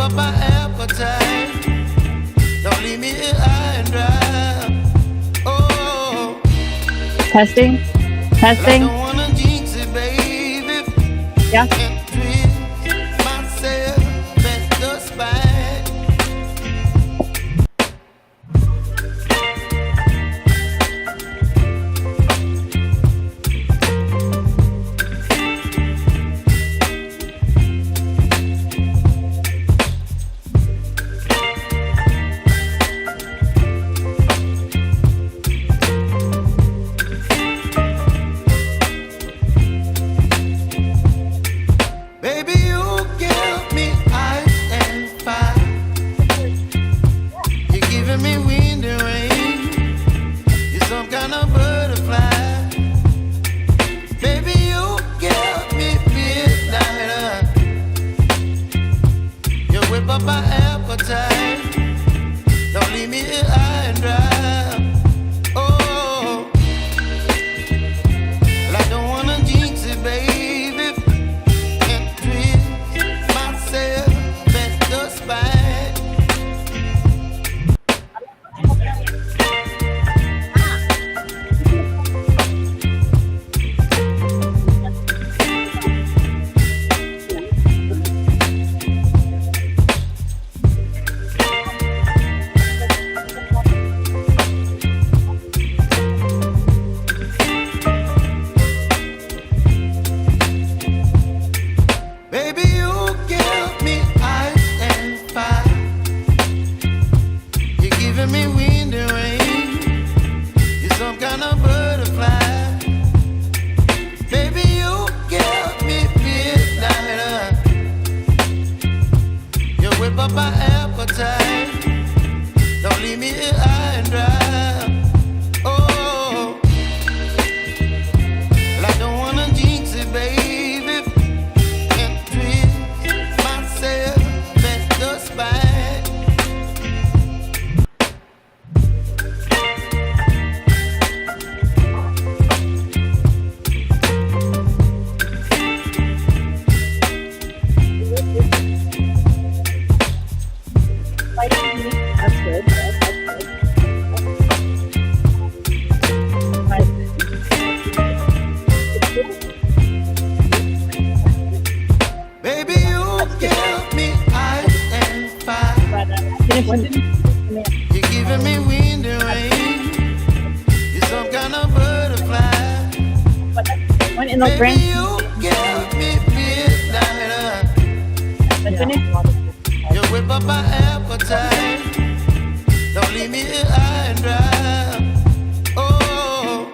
up my appetite. Don't leave me here high and dry. Oh, Testing. I Testing. don't wanna jinx it, baby. Yeah. And twist myself at the spine. Baby, you give me ice and fire. You're giving me wind and rain. You're some kind of butterfly. Baby, you give me midnight. You whip up my appetite. Don't leave me here high and dry. Oh, well, I don't wanna jinx it, baby. And twist myself at the spine. Baby, you give me ice and fire. You're giving me wind and rain. You're some kind of butterfly. Baby, you give me midnight. You whip up my appetite. Don't leave me here high and dry. Oh, well, I don't wanna jinx it, baby. And twist myself at the spine. That's good. Baby, you give me ice and fire. You're giving me wind and rain. You're some kind of butterfly. One in those Baby, branches. you give me midnight. You whip up my appetite. Don't leave me here high and dry. Oh,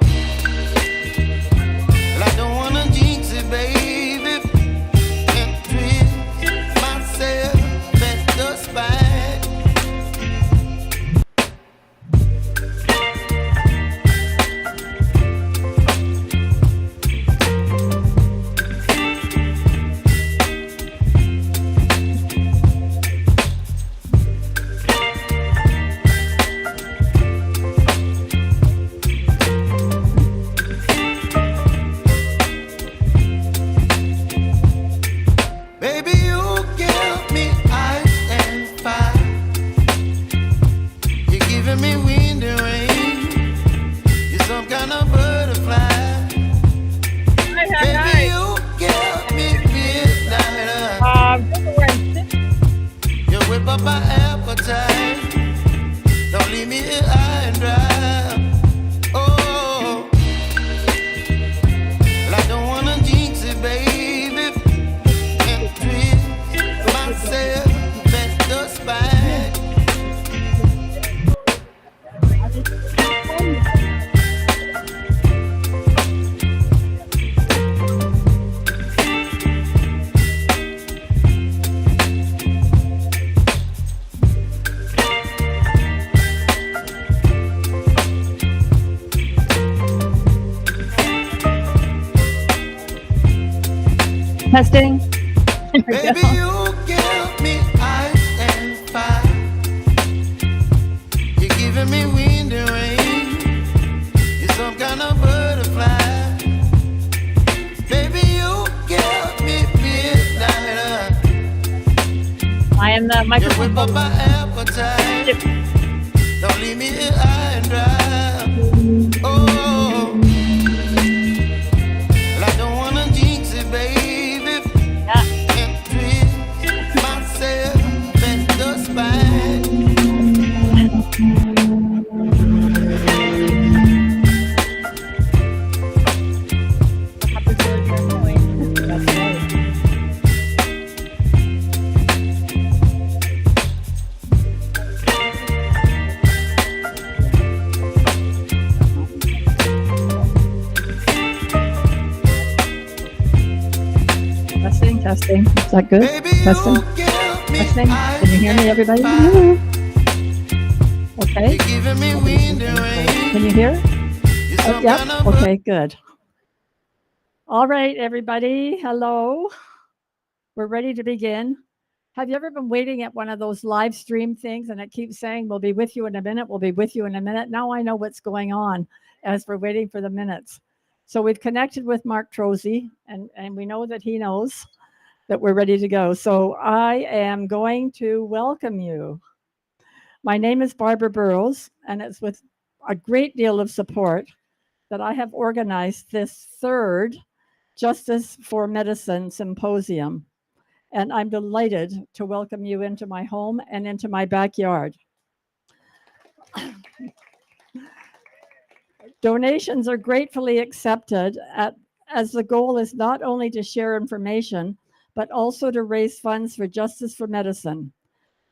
well, I don't wanna jinx it, baby. And twist myself at the spine. Baby, you give me ice and fire. You're giving me wind and rain. You're some kind of butterfly. Baby, you give me midnight. You whip up my appetite. Don't leave me here high and dry. Oh, well, I don't wanna jinx it, baby. And twist myself at the spine. Testing. Baby, you give me ice and fire. You're giving me wind and rain. You're some kind of butterfly. Baby, you give me midnight. My And the You microphone. whip up my appetite. Don't leave me here high and dry. Oh, well, I don't wanna jinx it, baby. Can't twist myself at the spine. Testing. Is that good? Baby, Testing. Testing. Can you hear me, everybody? Okay. You're giving me wind and rain. Can you hear? You're some Yep. kind of Okay, good. All right, everybody. Hello. We're ready to begin. Have you ever been waiting at one of those live stream things and it keeps saying, we'll be with you in a minute, we'll be with you in a minute? Now I know what's going on as we're waiting for the minutes. So we've connected with Mark Trosey, and we know that he knows that we're ready to go. So I am going to welcome you. My name is Barbara Burrows, and it's with a great deal of support that I have organized this third Justice for Medicine Symposium. And I'm delighted to welcome you into my home and into my backyard. Donations are gratefully accepted as the goal is not only to share information, but also to raise funds for Justice for Medicine,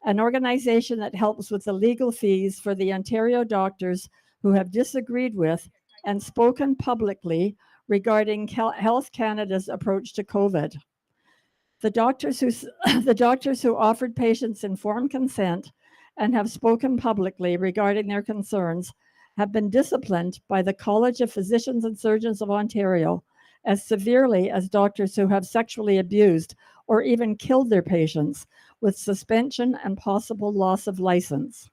an organization that helps with the legal fees for the Ontario doctors who have disagreed with and spoken publicly regarding Health Canada's approach to COVID. The doctors who offered patients informed consent and have spoken publicly regarding their concerns have been disciplined by the College of Physicians and Surgeons of Ontario as severely as doctors who have sexually abused or even killed their patients, with suspension and possible loss of license.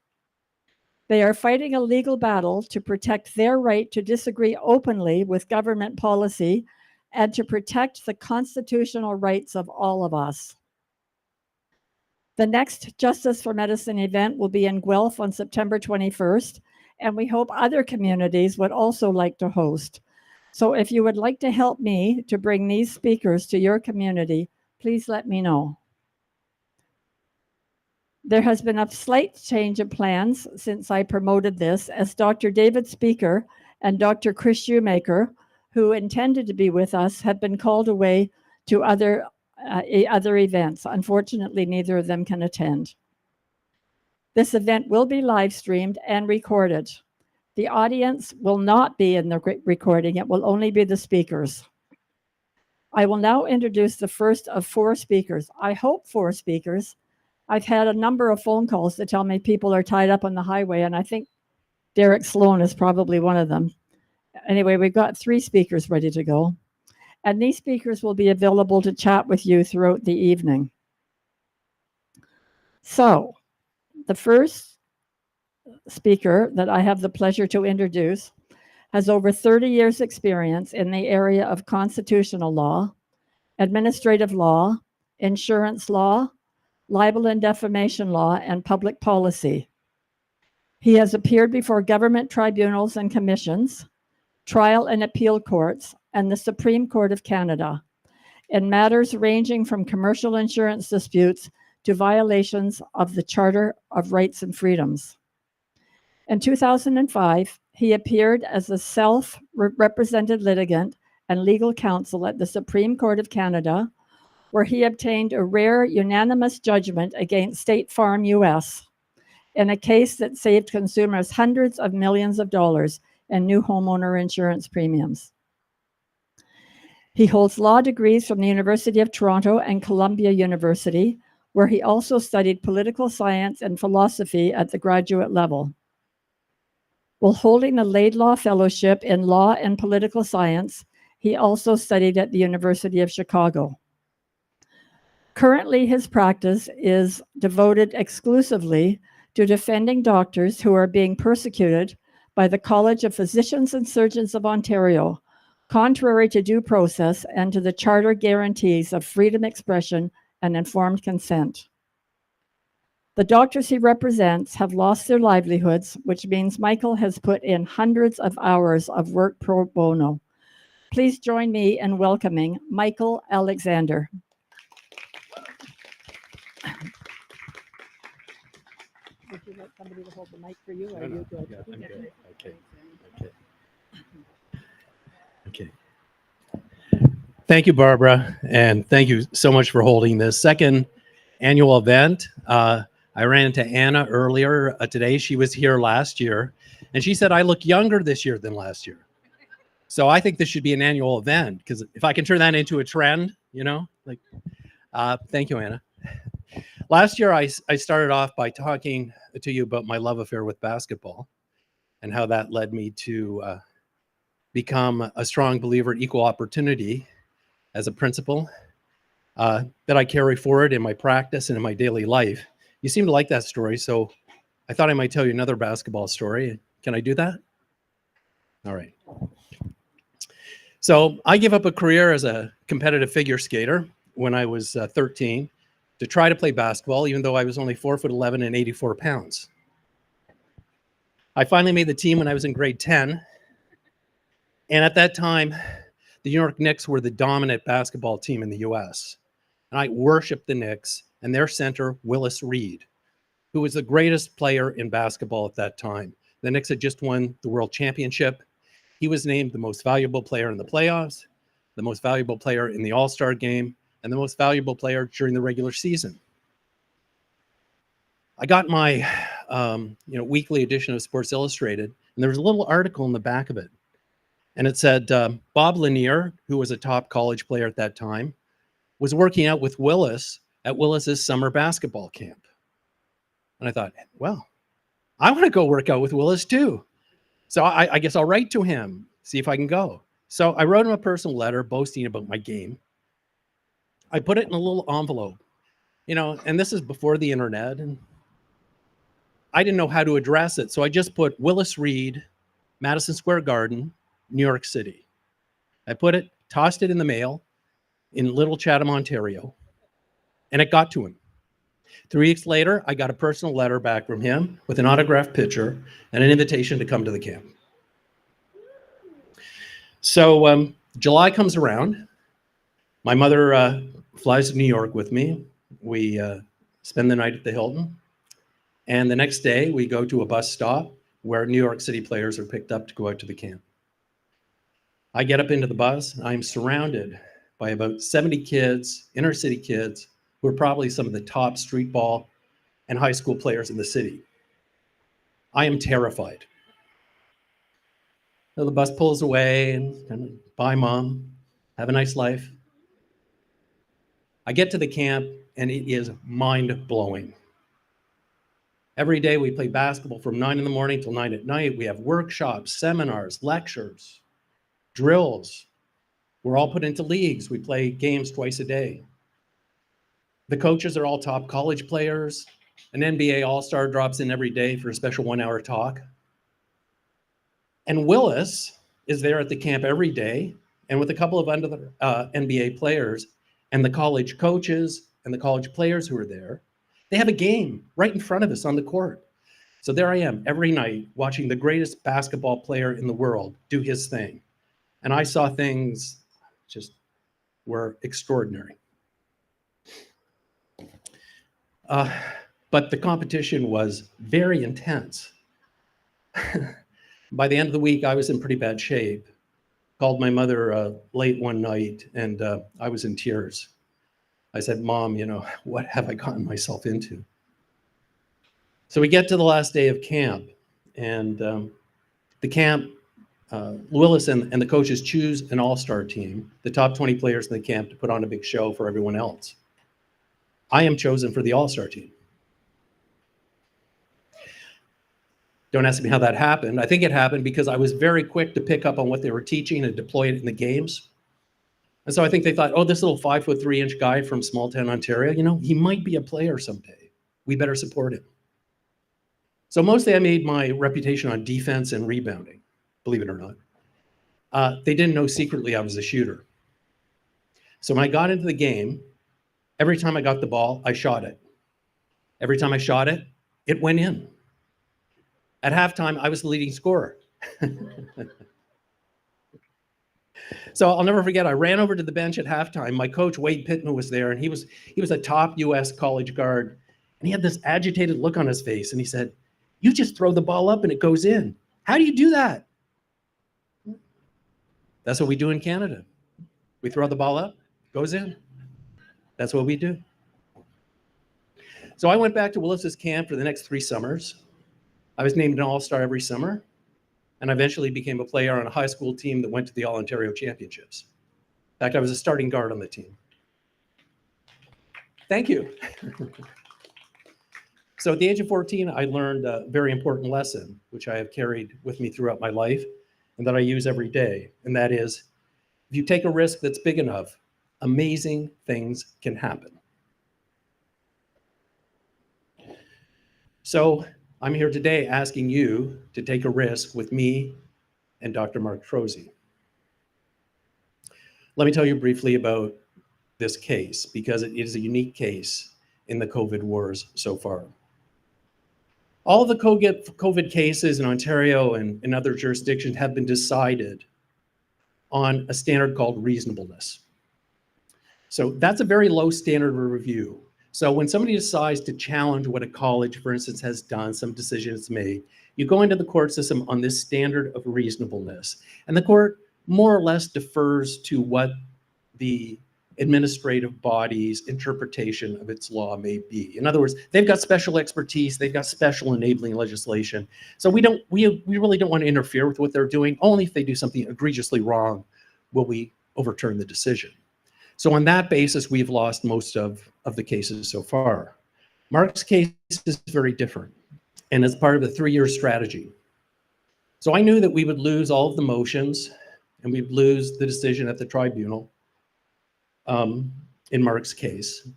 They are fighting a legal battle to protect their right to disagree openly with government policy and to protect the constitutional rights of all of us. The next Justice for Medicine event will be in Guelph on September 21st, and we hope other communities would also like to host. So if you would like to help me to bring these speakers to your community, please let me know. There has been a slight change of plans since I promoted this, as Dr. David Speaker and Dr. Chris Shoemaker, who intended to be with us, have been called away to other events. Unfortunately, neither of them can attend. This event will be live streamed and recorded. The audience will not be in the recording. It will only be the speakers. I will now introduce the first of 4 speakers. I hope 4 speakers. I've had a number of phone calls to tell me people are tied up on the highway, and I think Derek Sloan is probably one of them. Anyway, we've got 3 speakers ready to go. And these speakers will be available to chat with you throughout the evening. So, the first speaker that I have the pleasure to introduce has over 30 years experience in the area of constitutional law, administrative law, insurance law, libel and defamation law, and public policy. He has appeared before government tribunals and commissions, trial and appeal courts, and the Supreme Court of Canada in matters ranging from commercial insurance disputes to violations of the Charter of Rights and Freedoms. In 2005, he appeared as a self-represented litigant and legal counsel at the Supreme Court of Canada, where he obtained a rare unanimous judgment against State Farm US in a case that saved consumers hundreds of millions of dollars in new homeowner insurance premiums. He holds law degrees from the University of Toronto and Columbia University, where he also studied political science and philosophy at the graduate level. While holding the Laidlaw Fellowship in Law and Political Science, he also studied at the University of Chicago. Currently, his practice is devoted exclusively to defending doctors who are being persecuted by the College of Physicians and Surgeons of Ontario, contrary to due process and to the Charter guarantees of freedom of expression and informed consent. The doctors he represents have lost their livelihoods, which means Michael has put in hundreds of hours of work pro bono. Please join me in welcoming Michael Alexander. Would you like somebody to hold the mic for you? Or are you good? Yeah, I'm good. Okay. Thank you, Barbara, and thank you so much for holding this second annual event. I ran into Anna earlier today. She was here last year, and she said I look younger this year than last year. So I think this should be an annual event, because if I can turn that into a trend, thank you, Anna. Last year, I started off by talking to you about my love affair with basketball and how that led me to become a strong believer in equal opportunity as a principle that I carry forward in my practice and in my daily life. You seem to like that story, so I thought I might tell you another basketball story. Can I do that? All right. So I gave up a career as a competitive figure skater when I was 13 to try to play basketball, even though I was only 4'11" and 84 pounds. I finally made the team when I was in grade 10. And at that time, the New York Knicks were the dominant basketball team in the US. And I worshiped the Knicks and their center, Willis Reed, who was the greatest player in basketball at that time. The Knicks had just won the World Championship. He was named the most valuable player in the playoffs, the most valuable player in the All-Star game, and the most valuable player during the regular season. I got my weekly edition of Sports Illustrated, and there was a little article in the back of it. And it said, Bob Lanier, who was a top college player at that time, was working out with Willis at Willis's summer basketball camp. And I thought, well, I want to go work out with Willis too. So I guess I'll write to him, see if I can go. So I wrote him a personal letter boasting about my game. I put it in a little envelope, and this is before the internet, and I didn't know how to address it. So I just put Willis Reed, Madison Square Garden, New York City. I tossed it in the mail in Little Chatham, Ontario, and it got to him. 3 weeks later, I got a personal letter back from him with an autographed picture and an invitation to come to the camp. So July comes around. My mother flies to New York with me. We spend the night at the Hilton. And the next day, we go to a bus stop where New York City players are picked up to go out to the camp. I get up into the bus. I'm surrounded by about 70 kids, inner city kids, who are probably some of the top street ball and high school players in the city. I am terrified. So the bus pulls away and kind of, bye, Mom. Have a nice life. I get to the camp and it is mind-blowing. Every day we play basketball from 9 in the morning till 9 at night. We have workshops, seminars, lectures, drills. We're all put into leagues. We play games twice a day. The coaches are all top college players. An NBA All-Star drops in every day for a special 1-hour talk. And Willis is there at the camp every day, and with a couple of other NBA players and the college coaches and the college players who are there, they have a game right in front of us on the court. So there I am every night watching the greatest basketball player in the world do his thing. And I saw things just were extraordinary. But the competition was very intense. By the end of the week, I was in pretty bad shape. Called my mother late one night, and I was in tears. I said, Mom, what have I gotten myself into? So we get to the last day of camp, and the camp, Willis and the coaches choose an all-star team, the top 20 players in the camp, to put on a big show for everyone else. I am chosen for the all-star team. Don't ask me how that happened. I think it happened because I was very quick to pick up on what they were teaching and deploy it in the games. And so I think they thought, oh, this little 5'3" guy from small town Ontario, he might be a player someday. We better support him. So mostly I made my reputation on defense and rebounding, believe it or not. They didn't know secretly I was a shooter. So when I got into the game, every time I got the ball, I shot it. Every time I shot it, it went in. At halftime, I was the leading scorer. So I'll never forget, I ran over to the bench at halftime. My coach, Wade Pittman, was there, and he was a top US college guard. And he had this agitated look on his face, and he said, "You just throw the ball up and it goes in. How do you do that?" That's what we do in Canada. We throw the ball up, it goes in. That's what we do. So I went back to Willis's camp for the next 3 summers. I was named an all-star every summer, and I eventually became a player on a high school team that went to the All-Ontario Championships. In fact, I was a starting guard on the team. Thank you. So at the age of 14, I learned a very important lesson, which I have carried with me throughout my life and that I use every day. And that is, if you take a risk that's big enough, amazing things can happen. So I'm here today asking you to take a risk with me and Dr. Mark Troese. Let me tell you briefly about this case, because it is a unique case in the COVID wars so far. All of the COVID cases in Ontario and in other jurisdictions have been decided on a standard called reasonableness. So that's a very low standard of review. So when somebody decides to challenge what a college, for instance, has done, some decision it's made, you go into the court system on this standard of reasonableness. And the court more or less defers to what the administrative body's interpretation of its law may be. In other words, they've got special expertise, they've got special enabling legislation. So we really don't want to interfere with what they're doing. Only if they do something egregiously wrong will we overturn the decision. So on that basis, we've lost most of the cases so far. Mark's case is very different, and it's part of a 3-year strategy. So I knew that we would lose all of the motions and we'd lose the decision at the tribunal in Mark's case.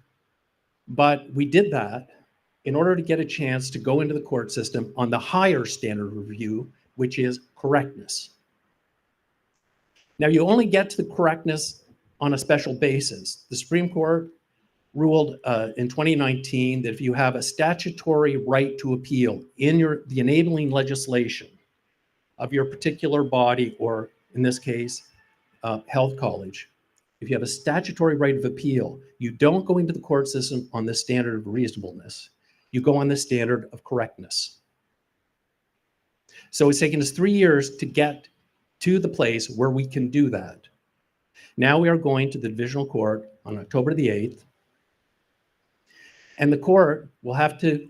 But we did that in order to get a chance to go into the court system on the higher standard of review, which is correctness. Now, you only get to the correctness on a special basis. The Supreme Court ruled in 2019 that if you have a statutory right to appeal in the enabling legislation of your particular body, or in this case, health college, if you have a statutory right of appeal, you don't go into the court system on the standard of reasonableness. You go on the standard of correctness. So it's taken us 3 years to get to the place where we can do that. Now we are going to the divisional court on October the 8th, and the court will have to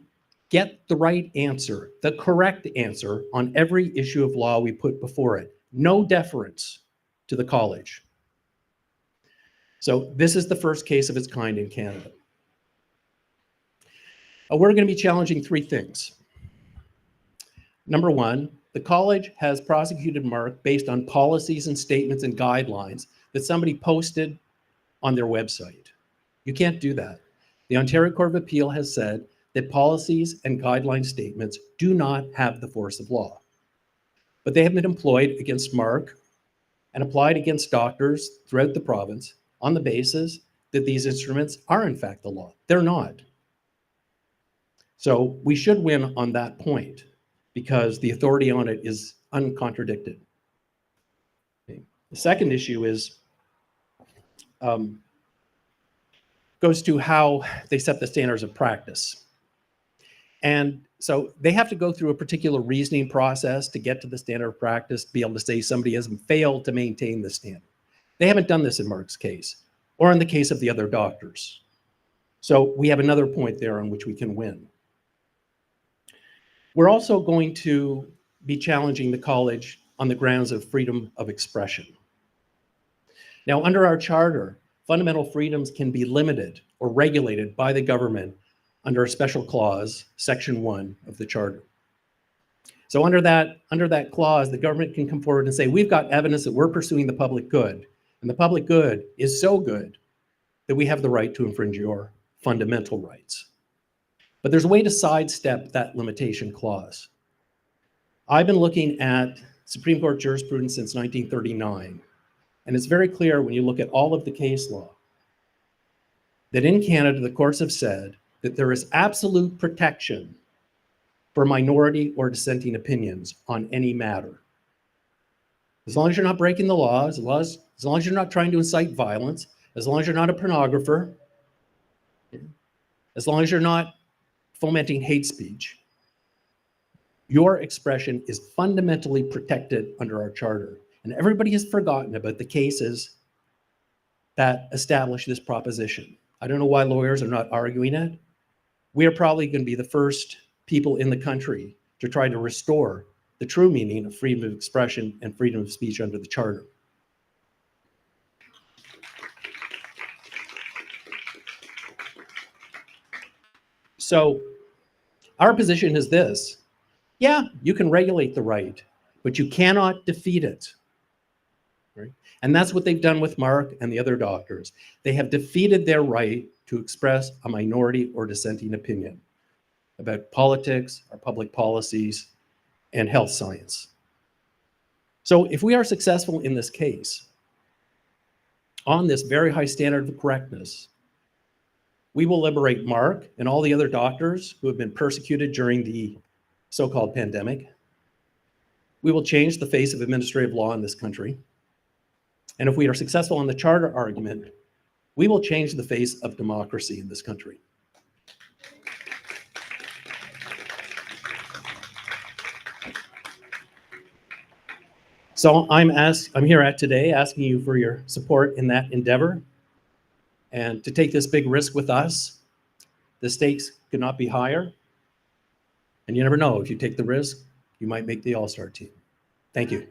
get the right answer, the correct answer on every issue of law we put before it. No deference to the college. So this is the first case of its kind in Canada. We're going to be challenging 3 things. Number 1, the college has prosecuted Mark based on policies and statements and guidelines that somebody posted on their website. You can't do that. The Ontario Court of Appeal has said that policies and guideline statements do not have the force of law. But they have been employed against Mark and applied against doctors throughout the province on the basis that these instruments are in fact the law. They're not. So we should win on that point because the authority on it is uncontradicted. Okay. The second issue is goes to how they set the standards of practice. And so they have to go through a particular reasoning process to get to the standard of practice, to be able to say somebody has failed to maintain the standard. They haven't done this in Mark's case or in the case of the other doctors. So we have another point there on which we can win. We're also going to be challenging the college on the grounds of freedom of expression. Now, under our charter, fundamental freedoms can be limited or regulated by the government under a special clause, Section 1 of the charter. So under that clause, the government can come forward and say, we've got evidence that we're pursuing the public good, and the public good is so good that we have the right to infringe your fundamental rights. But there's a way to sidestep that limitation clause. I've been looking at Supreme Court jurisprudence since 1939, and it's very clear when you look at all of the case law that in Canada, the courts have said that there is absolute protection for minority or dissenting opinions on any matter. As long as you're not breaking the law, as long as you're not trying to incite violence, as long as you're not a pornographer, as long as you're not fomenting hate speech, your expression is fundamentally protected under our charter. And everybody has forgotten about the cases that establish this proposition. I don't know why lawyers are not arguing it. We are probably going to be the first people in the country to try to restore the true meaning of freedom of expression and freedom of speech under the charter. So our position is this: yeah, you can regulate the right, but you cannot defeat it. Right? And that's what they've done with Mark and the other doctors. They have defeated their right to express a minority or dissenting opinion about politics, our public policies, and health science. So if we are successful in this case, on this very high standard of correctness, we will liberate Mark and all the other doctors who have been persecuted during the so-called pandemic. We will change the face of administrative law in this country. And if we are successful on the charter argument, we will change the face of democracy in this country. So I'm here today asking you for your support in that endeavor and to take this big risk with us. The stakes could not be higher. And you never know, if you take the risk, you might make the all-star team. Thank you.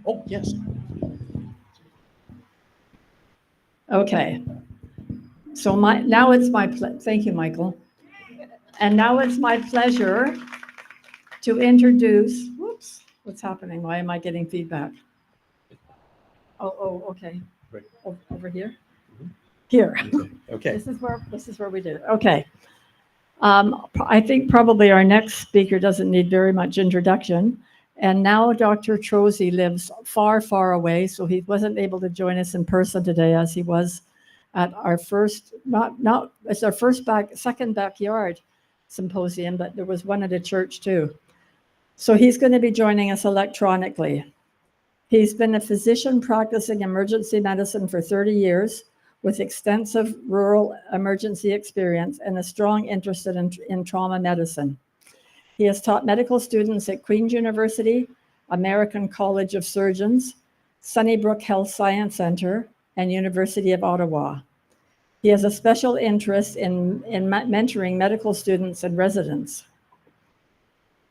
Oh, yes. Okay. So now it's my thank you, Michael. And now it's my pleasure to introduce, whoops, what's happening? Why am I getting feedback? Oh, okay. Right. Over here? Mm-hmm. Here. Okay. This is where we did it. Okay. I think probably our next speaker doesn't need very much introduction. And now Dr. Trozy lives far, far away, so he wasn't able to join us in person today as he was at our first, it's our second backyard symposium, but there was one at a church too. So he's going to be joining us electronically. He's been a physician practicing emergency medicine for 30 years with extensive rural emergency experience and a strong interest in trauma medicine. He has taught medical students at Queen's University, American College of Surgeons, Sunnybrook Health Science Center, and University of Ottawa. He has a special interest in mentoring medical students and residents.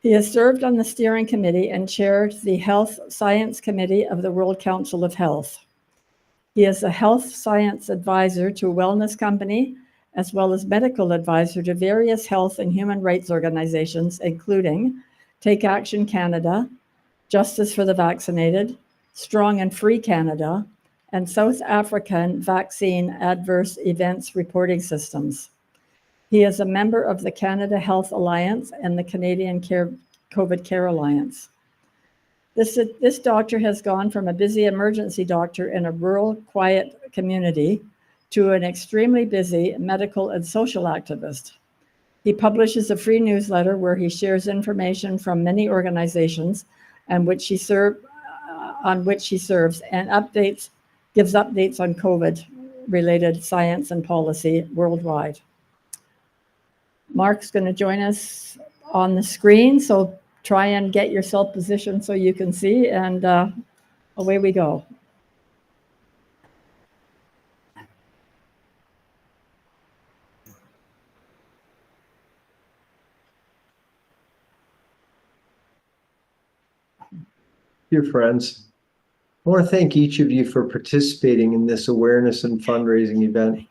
He has served on the steering committee and chaired the Health Science Committee of the World Council of Health. He is a health science advisor to a wellness company, as well as medical advisor to various health and human rights organizations, including Take Action Canada, Justice for the Vaccinated, Strong and Free Canada, and South African Vaccine Adverse Events Reporting Systems. He is a member of the Canada Health Alliance and the Canadian COVID Care Alliance. This doctor has gone from a busy emergency doctor in a rural, quiet community to an extremely busy medical and social activist. He publishes a free newsletter where he shares information from many organizations on which he serves and gives updates on COVID-related science and policy worldwide. Mark's going to join us on the screen, so try and get yourself positioned so you can see, and away we go. Dear friends, I want to thank each of you for participating in this awareness and fundraising event.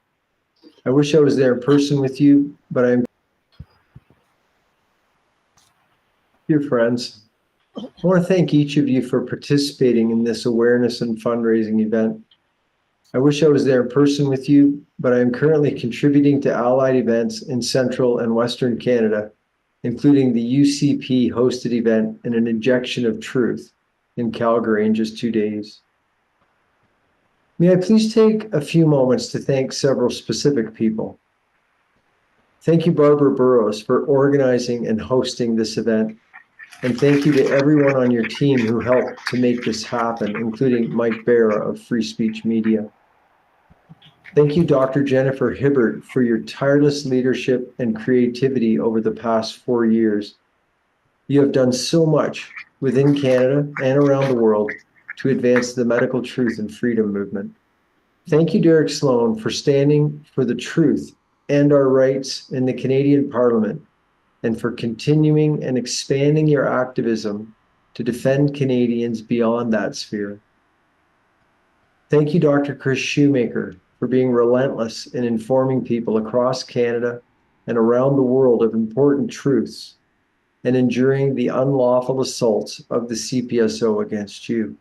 I wish I was there in person with you, but I'm... Dear friends, I want to thank each of you for participating in this awareness and fundraising event. I wish I was there in person with you, but I am currently contributing to allied events in Central and Western Canada, including the UCP hosted event and an injection of truth in Calgary in just 2 days. May I please take a few moments to thank several specific people. Thank you, Barbara Burrows, for organizing and hosting this event. And thank you to everyone on your team who helped to make this happen, including Mike Barra of Free Speech Media. Thank you, Dr. Jennifer Hibbert, for your tireless leadership and creativity over the past 4 years. You have done so much within Canada and around the world to advance the medical truth and freedom movement. Thank you, Derek Sloan, for standing for the truth and our rights in the Canadian Parliament, and for continuing and expanding your activism to defend Canadians beyond that sphere. Thank you, Dr. Chris Shoemaker, for being relentless in informing people across Canada and around the world of important truths and enduring the unlawful assaults of the CPSO against you.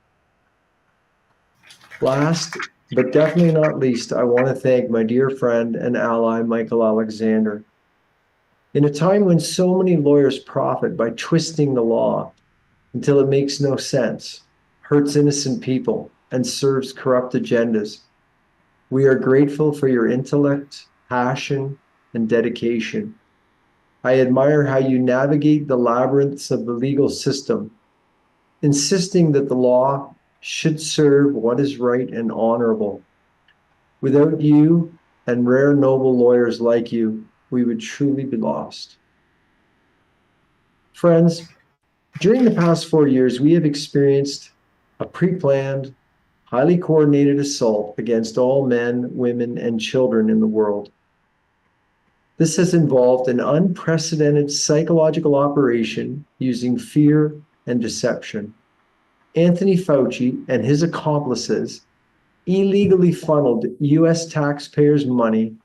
Last, but definitely not least, I want to thank my dear friend and ally, Michael Alexander. In a time when so many lawyers profit by twisting the law until it makes no sense, hurts innocent people, and serves corrupt agendas, we are grateful for your intellect, passion, and dedication. I admire how you navigate the labyrinths of the legal system, insisting that the law should serve what is right and honorable. Without you and rare noble lawyers like you, we would truly be lost. Friends, during the past 4 years, we have experienced a pre-planned, highly coordinated assault against all men, women, and children in the world. This has involved an unprecedented psychological operation using fear and deception. Anthony Fauci and his accomplices illegally funneled US taxpayers' money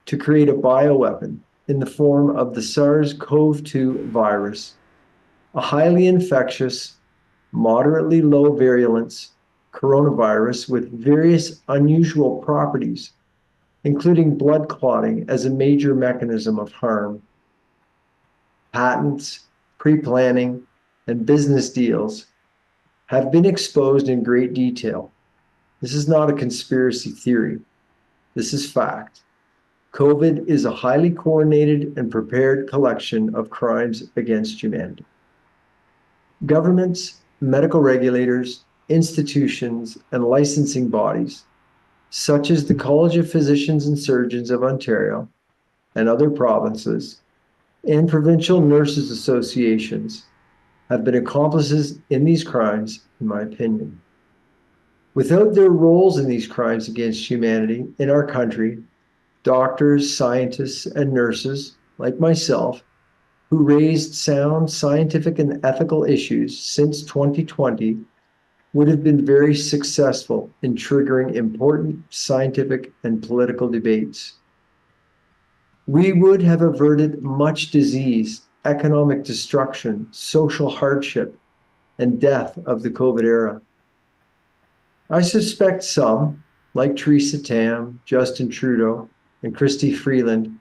to create a bioweapon in the form of the SARS-CoV-2 virus, a highly infectious, moderately low virulence coronavirus with various unusual properties, including blood clotting as a major mechanism of harm. Patents, pre-planning, and business deals have been exposed in great detail. This is not a conspiracy theory. This is fact. COVID is a highly coordinated and prepared collection of crimes against humanity. Governments, medical regulators, institutions, and licensing bodies, such as the College of Physicians and Surgeons of Ontario and other provinces, and provincial nurses associations, have been accomplices in these crimes, in my opinion. Without their roles in these crimes against humanity in our country, doctors, scientists, and nurses, like myself, who raised sound scientific and ethical issues since 2020, would have been very successful in triggering important scientific and political debates. We would have averted much disease, economic destruction, social hardship, and death of the COVID era. I suspect some, like Theresa Tam, Justin Trudeau, and Christy Freeland,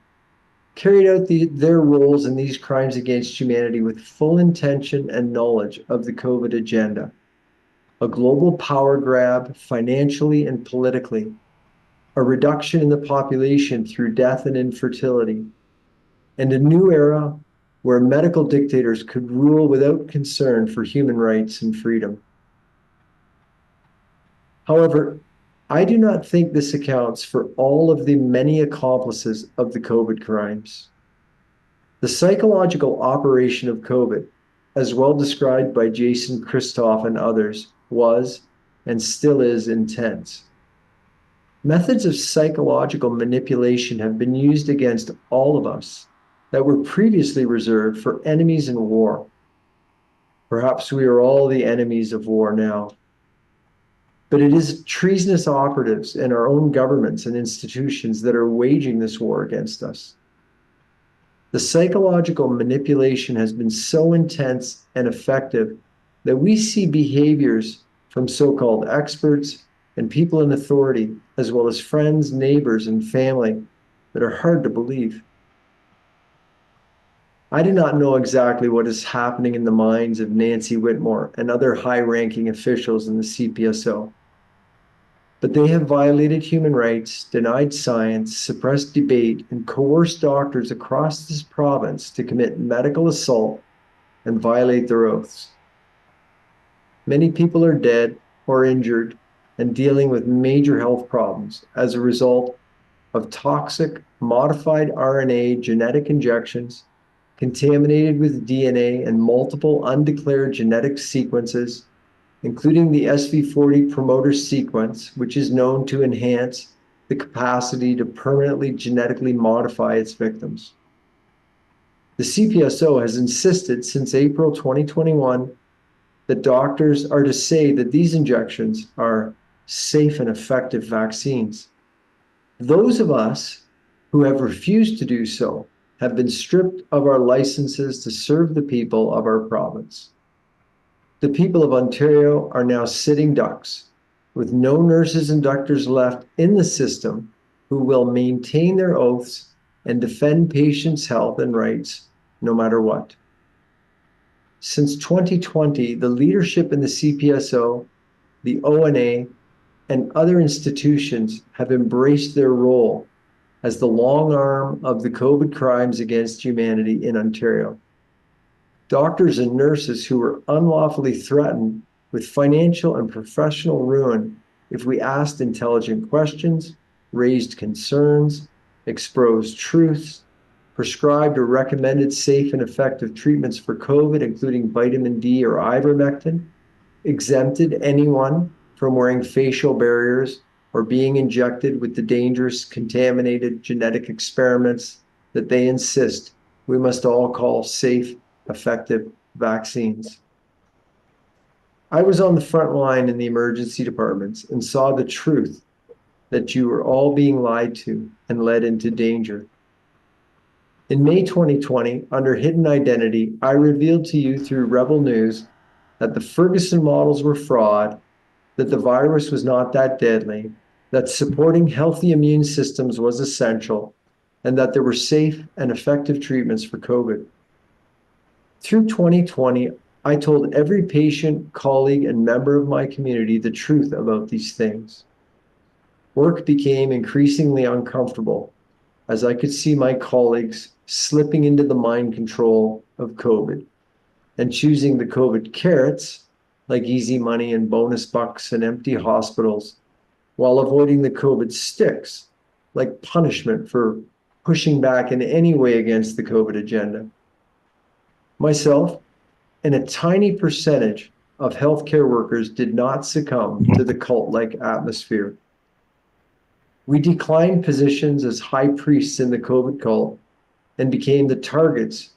carried out their roles in these crimes against humanity with full intention and knowledge of the COVID agenda. A global power grab financially and politically, a reduction in the population through death and infertility, and a new era where medical dictators could rule without concern for human rights and freedom. However, I do not think this accounts for all of the many accomplices of the COVID crimes. The psychological operation of COVID, as well described by Jason Christoff and others, was and still is intense. Methods of psychological manipulation have been used against all of us that were previously reserved for enemies in war. Perhaps we are all the enemies of war now. But it is treasonous operatives in our own governments and institutions that are waging this war against us. The psychological manipulation has been so intense and effective that we see behaviors from so-called experts and people in authority, as well as friends, neighbors, and family that are hard to believe. I do not know exactly what is happening in the minds of Nancy Whitmore and other high-ranking officials in the CPSO, but they have violated human rights, denied science, suppressed debate, and coerced doctors across this province to commit medical assault and violate their oaths. Many people are dead or injured and dealing with major health problems as a result of toxic modified RNA genetic injections contaminated with DNA and multiple undeclared genetic sequences, including the SV40 promoter sequence, which is known to enhance the capacity to permanently genetically modify its victims. The CPSO has insisted since April 2021 that doctors are to say that these injections are safe and effective vaccines. Those of us who have refused to do so have been stripped of our licenses to serve the people of our province. The people of Ontario are now sitting ducks, with no nurses and doctors left in the system who will maintain their oaths and defend patients' health and rights no matter what. Since 2020, the leadership in the CPSO, the ONA, and other institutions have embraced their role as the long arm of the COVID crimes against humanity in Ontario. Doctors and nurses who were unlawfully threatened with financial and professional ruin if we asked intelligent questions, raised concerns, exposed truths, prescribed or recommended safe and effective treatments for COVID, including vitamin D or ivermectin, exempted anyone from wearing facial barriers or being injected with the dangerous contaminated genetic experiments that they insist we must all call safe, effective vaccines. I was on the front line in the emergency departments and saw the truth that you were all being lied to and led into danger. In May 2020, under hidden identity, I revealed to you through Rebel News that the Ferguson models were fraud, that the virus was not that deadly, that supporting healthy immune systems was essential, and that there were safe and effective treatments for COVID. Through 2020, I told every patient, colleague, and member of my community the truth about these things. Work became increasingly uncomfortable as I could see my colleagues slipping into the mind control of COVID and choosing the COVID carrots, like easy money and bonus bucks and empty hospitals, while avoiding the COVID sticks, like punishment for pushing back in any way against the COVID agenda. Myself and a tiny percentage of healthcare workers did not succumb to the cult-like atmosphere. We declined positions as high priests in the COVID cult and became the targets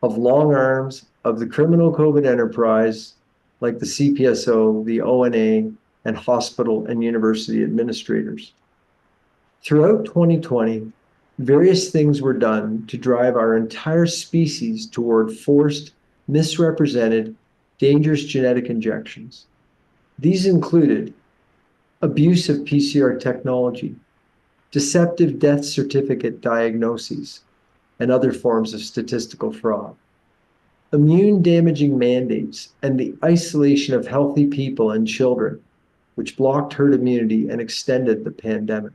of long arms of the criminal COVID enterprise like the CPSO, the ONA, and hospital and university administrators. Throughout 2020, various things were done to drive our entire species toward forced, misrepresented, dangerous genetic injections. These included abuse of PCR technology, deceptive death certificate diagnoses, and other forms of statistical fraud, immune-damaging mandates, and the isolation of healthy people and children, which blocked herd immunity and extended the pandemic,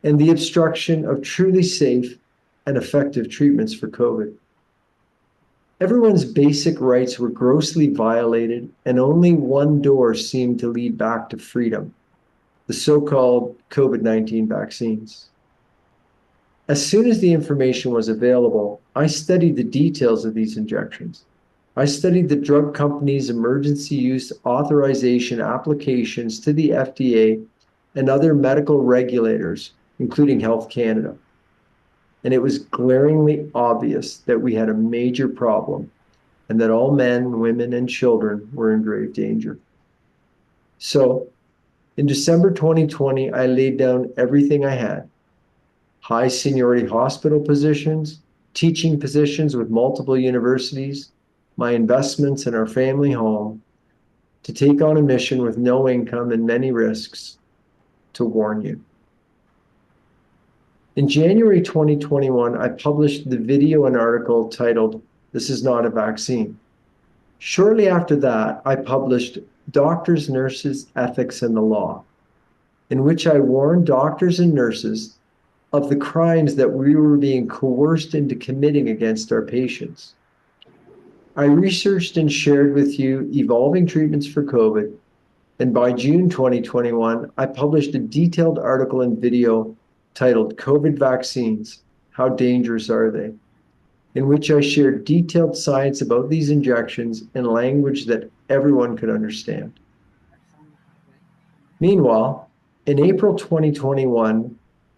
and the obstruction of truly safe and effective treatments for COVID. Everyone's basic rights were grossly violated, and only one door seemed to lead back to freedom: the so-called COVID-19 vaccines. As soon as the information was available, I studied the details of these injections. I studied the drug companies' emergency use authorization applications to the FDA and other medical regulators, including Health Canada. And it was glaringly obvious that we had a major problem and that all men, women, and children were in grave danger. So, in December 2020, I laid down everything I had: high seniority hospital positions, teaching positions with multiple universities, my investments in our family home, to take on a mission with no income and many risks to warn you. In January 2021, I published the video and article titled, "This is not a vaccine." Shortly after that, I published Doctors, Nurses, Ethics, and the Law, in which I warned doctors and nurses of the crimes that we were being coerced into committing against our patients. I researched and shared with you evolving treatments for COVID, and by June 2021, I published a detailed article and video titled "COVID Vaccines, How Dangerous Are They?", in which I shared detailed science about these injections in language that everyone could understand. Meanwhile, in April 2021,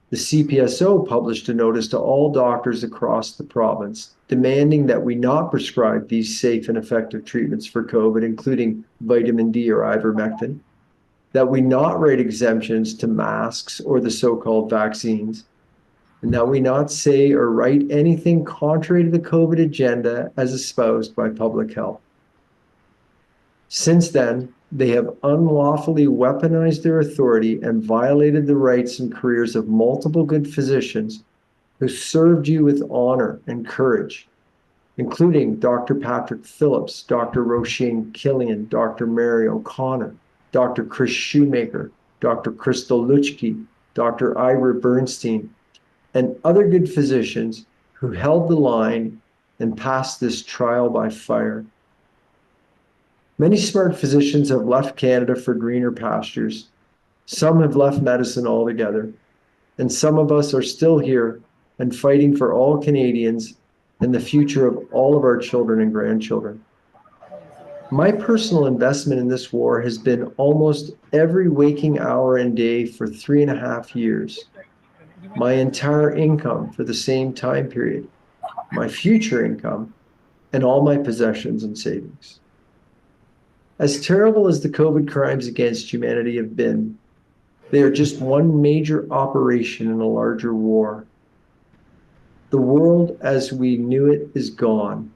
the CPSO published a notice to all doctors across the province demanding that we not prescribe these safe and effective treatments for COVID, including vitamin D or ivermectin, that we not write exemptions to masks or the so-called vaccines, and that we not say or write anything contrary to the COVID agenda as espoused by public health. Since then, they have unlawfully weaponized their authority and violated the rights and careers of multiple good physicians who served you with honor and courage, including Dr. Patrick Phillips, Dr. Roisin Killian, Dr. Mary O'Connor, Dr. Chris Shoemaker, Dr. Crystal Luchke, Dr. Ira Bernstein, and other good physicians who held the line and passed this trial by fire. Many smart physicians have left Canada for greener pastures. Some have left medicine altogether, and some of us are still here and fighting for all Canadians and the future of all of our children and grandchildren. My personal investment in this war has been almost every waking hour and day for 3.5 years, my entire income for the same time period, my future income, and all my possessions and savings. As terrible as the COVID crimes against humanity have been, they are just one major operation in a larger war. The world as we knew it is gone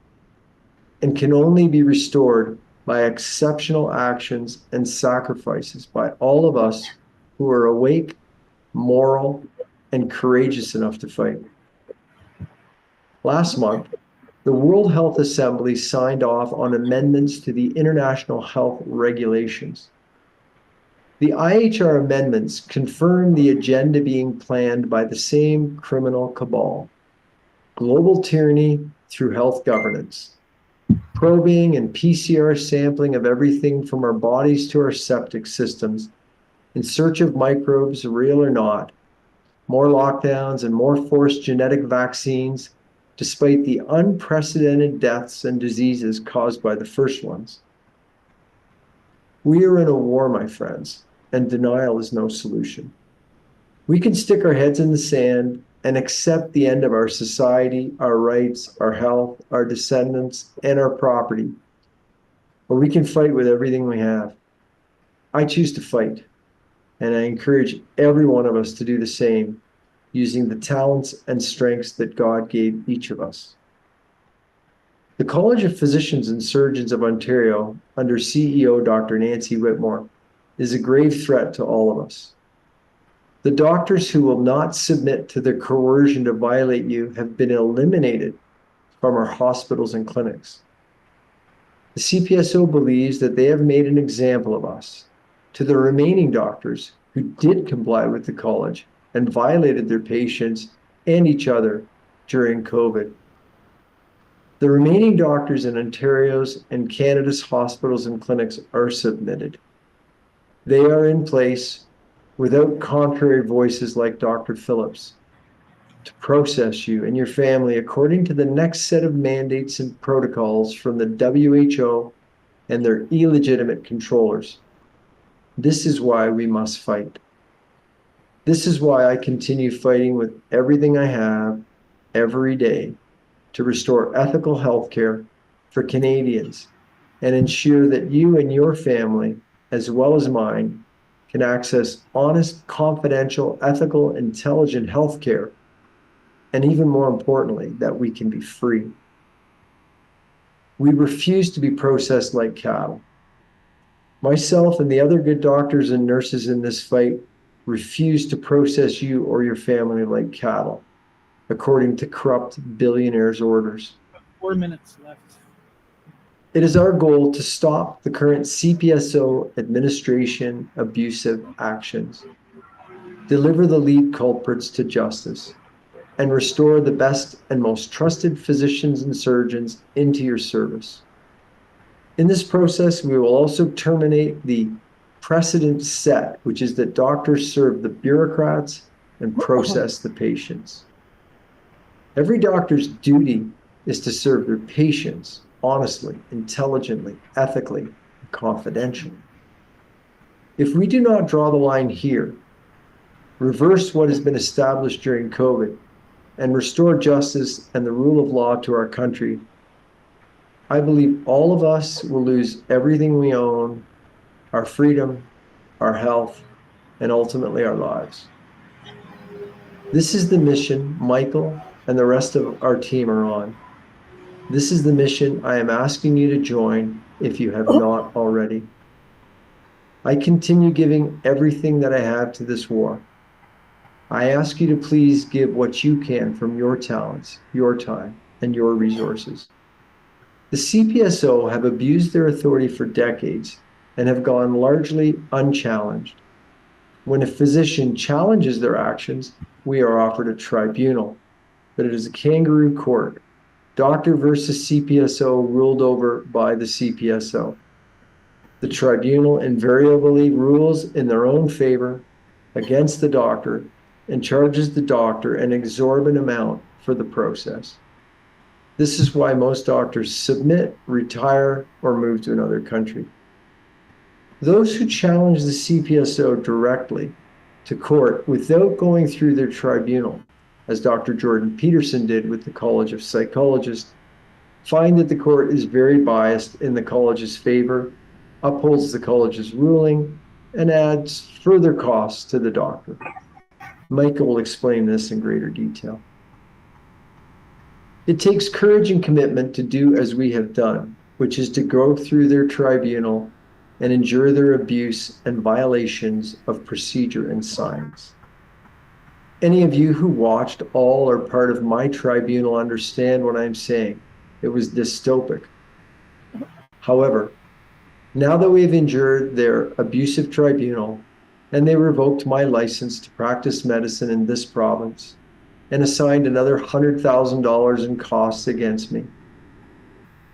and can only be restored by exceptional actions and sacrifices by all of us who are awake, moral, and courageous enough to fight. Last month, the World Health Assembly signed off on amendments to the International Health Regulations. The IHR amendments confirm the agenda being planned by the same criminal cabal: global tyranny through health governance, probing and PCR sampling of everything from our bodies to our septic systems in search of microbes, real or not, more lockdowns and more forced genetic vaccines, despite the unprecedented deaths and diseases caused by the first ones. We are in a war, my friends, and denial is no solution. We can stick our heads in the sand and accept the end of our society, our rights, our health, our descendants, and our property, or we can fight with everything we have. I choose to fight, and I encourage every one of us to do the same, using the talents and strengths that God gave each of us. The College of Physicians and Surgeons of Ontario, under CEO Dr. Nancy Whitmore, is a grave threat to all of us. The doctors who will not submit to the coercion to violate you have been eliminated from our hospitals and clinics. The CPSO believes that they have made an example of us to the remaining doctors who did comply with the college and violated their patients and each other during COVID. The remaining doctors in Ontario's and Canada's hospitals and clinics are submitted. They are in place without contrary voices like Dr. Phillips to process you and your family according to the next set of mandates and protocols from the WHO and their illegitimate controllers. This is why we must fight. This is why I continue fighting with everything I have every day to restore ethical healthcare for Canadians and ensure that you and your family, as well as mine, can access honest, confidential, ethical, intelligent healthcare, and even more importantly, that we can be free. We refuse to be processed like cattle. Myself and the other good doctors and nurses in this fight refuse to process you or your family like cattle, according to corrupt billionaires' orders. 4 minutes left. It is our goal to stop the current CPSO administration abusive actions, deliver the lead culprits to justice, and restore the best and most trusted physicians and surgeons into your service. In this process, we will also terminate the precedent set, which is that doctors serve the bureaucrats and process the patients. Every doctor's duty is to serve their patients honestly, intelligently, ethically, and confidentially. If we do not draw the line here, reverse what has been established during COVID, and restore justice and the rule of law to our country, I believe all of us will lose everything we own, our freedom, our health, and ultimately our lives. This is the mission Michael and the rest of our team are on. This is the mission I am asking you to join if you have not already. I continue giving everything that I have to this war. I ask you to please give what you can from your talents, your time, and your resources. The CPSO have abused their authority for decades and have gone largely unchallenged. When a physician challenges their actions, we are offered a tribunal, but it is a kangaroo court. Doctor versus CPSO ruled over by the CPSO. The tribunal invariably rules in their own favor against the doctor and charges the doctor an exorbitant amount for the process. This is why most doctors submit, retire, or move to another country. Those who challenge the CPSO directly to court without going through their tribunal, as Dr. Jordan Peterson did with the College of Psychologists, find that the court is very biased in the college's favor, upholds the college's ruling, and adds further costs to the doctor. Michael will explain this in greater detail. It takes courage and commitment to do as we have done, which is to go through their tribunal and endure their abuse and violations of procedure and science. Any of you who watched all or part of my tribunal understand what I'm saying. It was dystopic. However, now that we've endured their abusive tribunal and they revoked my license to practice medicine in this province and assigned another $100,000 in costs against me,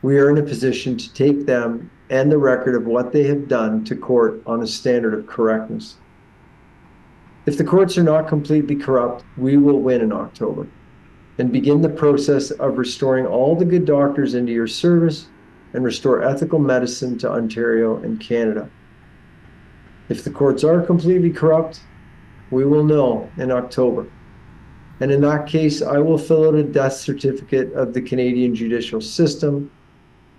we are in a position to take them and the record of what they have done to court on a standard of correctness. If the courts are not completely corrupt, we will win in October and begin the process of restoring all the good doctors into your service and restore ethical medicine to Ontario and Canada. If the courts are completely corrupt, we will know in October. And in that case, I will fill out a death certificate of the Canadian judicial system,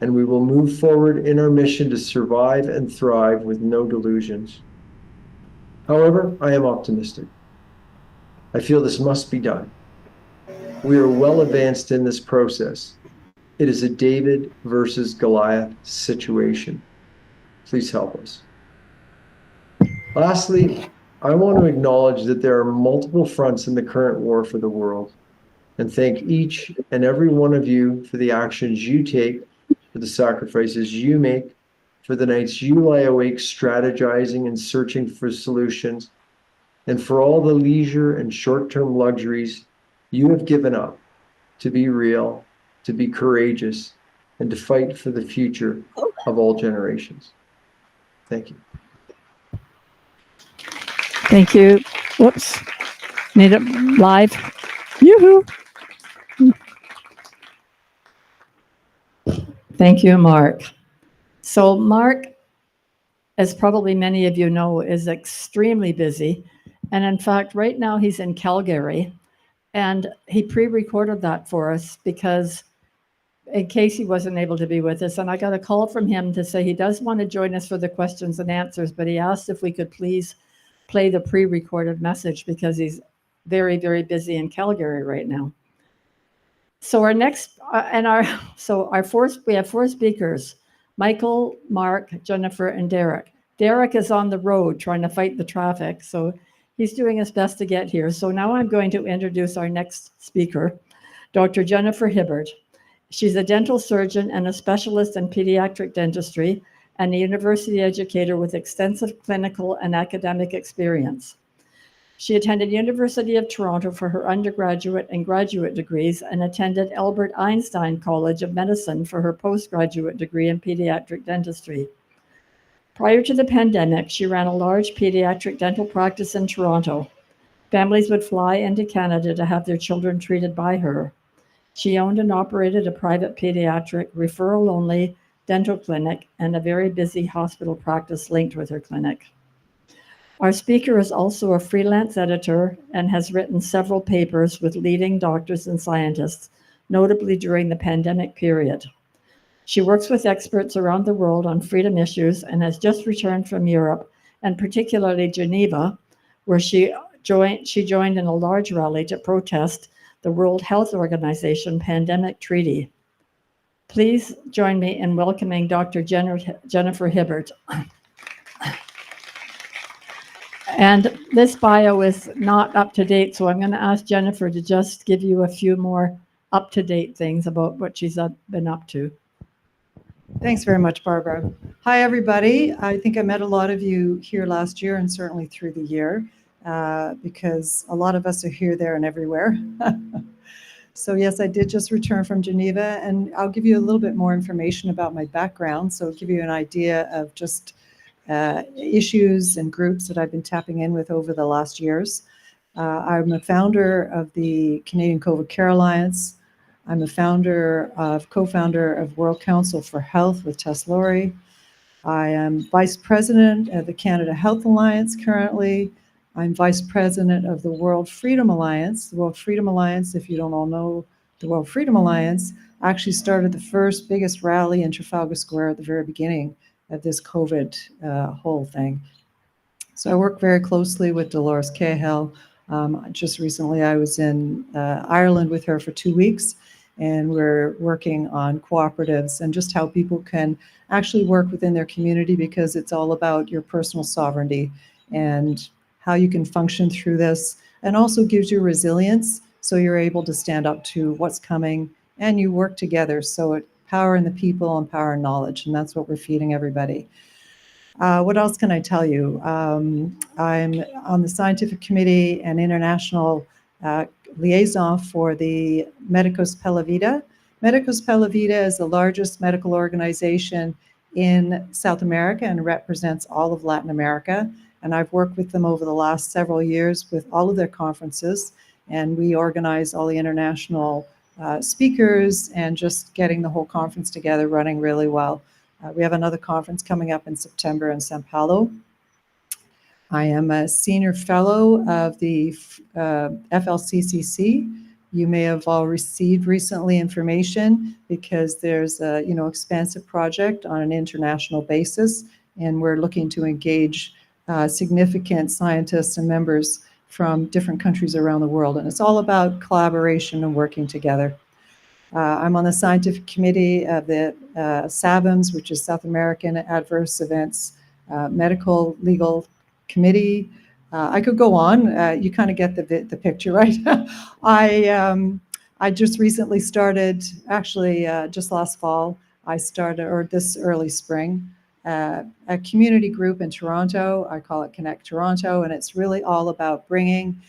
and we will move forward in our mission to survive and thrive with no delusions. However, I am optimistic. I feel this must be done. We are well advanced in this process. It is a David versus Goliath situation. Please help us. Lastly, I want to acknowledge that there are multiple fronts in the current war for the world, and thank each and every one of you for the actions you take, for the sacrifices you make, for the nights you lie awake strategizing and searching for solutions, and for all the leisure and short-term luxuries you have given up to be real, to be courageous, and to fight for the future of all generations. Thank you. Thank you. Whoops. Made it live. Yoo-hoo. Thank you, Mark. So Mark, as probably many of you know, is extremely busy. And in fact, right now he's in Calgary. And he pre-recorded that for us because in case he wasn't able to be with us. And I got a call from him to say he does want to join us for the questions and answers, but he asked if we could please play the pre-recorded message because he's very, very busy in Calgary right now. So our next, we have four speakers, Michael, Mark, Jennifer, and Derek. Derek is on the road trying to fight the traffic, so he's doing his best to get here. So now I'm going to introduce our next speaker, Dr. Jennifer Hibbert. She's a dental surgeon and a specialist in pediatric dentistry and a university educator with extensive clinical and academic experience. She attended University of Toronto for her undergraduate and graduate degrees and attended Albert Einstein College of Medicine for her postgraduate degree in pediatric dentistry. Prior to the pandemic, she ran a large pediatric dental practice in Toronto. Families would fly into Canada to have their children treated by her. She owned and operated a private pediatric referral-only dental clinic and a very busy hospital practice linked with her clinic. Our speaker is also a freelance editor and has written several papers with leading doctors and scientists, notably during the pandemic period. She works with experts around the world on freedom issues and has just returned from Europe, and particularly Geneva, where she joined in a large rally to protest the World Health Organization pandemic treaty. Please join me in welcoming Dr. Jennifer Hibbert. And this bio is not up to date, so I'm going to ask Jennifer to just give you a few more up-to-date things about what she's been up to. Thanks very much, Barbara. Hi, everybody. I think I met a lot of you here last year and certainly through the year because a lot of us are here, there, and everywhere. So yes, I did just return from Geneva, and I'll give you a little bit more information about my background, so give you an idea of just issues and groups that I've been tapping in with over the last years. I'm a founder of the Canadian COVID Care Alliance. I'm a co-founder of World Council for Health with Tess Laurie. I am vice president of the Canada Health Alliance currently. I'm vice president of the World Freedom Alliance. The World Freedom Alliance, if you don't all know, the World Freedom Alliance actually started the first biggest rally in Trafalgar Square at the very beginning of this COVID whole thing. So I work very closely with Dolores Cahill. Just recently I was in Ireland with her for 2 weeks, and we're working on cooperatives and just how people can actually work within their community, because it's all about your personal sovereignty and how you can function through this, and also gives you resilience so you're able to stand up to what's coming and you work together. So it power in the people and power in knowledge, and that's what we're feeding everybody. What else can I tell you? I'm on the scientific committee and international liaison for the Medicos Pella Vida. Medicos Pella Vida is the largest medical organization in South America and represents all of Latin America. And I've worked with them over the last several years with all of their conferences, and we organize all the international speakers and just getting the whole conference together, running really well. We have another conference coming up in September in Sao Paulo. I am a senior fellow of the FLCCC. You may have all received recently information because there's a expansive project on an international basis, and we're looking to engage significant scientists and members from different countries around the world. And it's all about collaboration and working together. I'm on the scientific committee of the SAVIMS, which is South American Adverse Events Medical Legal Committee. I could go on. You kind of get the picture, right? I just recently started, actually just last fall, or this early spring, a community group in Toronto. I call it Connect Toronto, and it's really all about bringing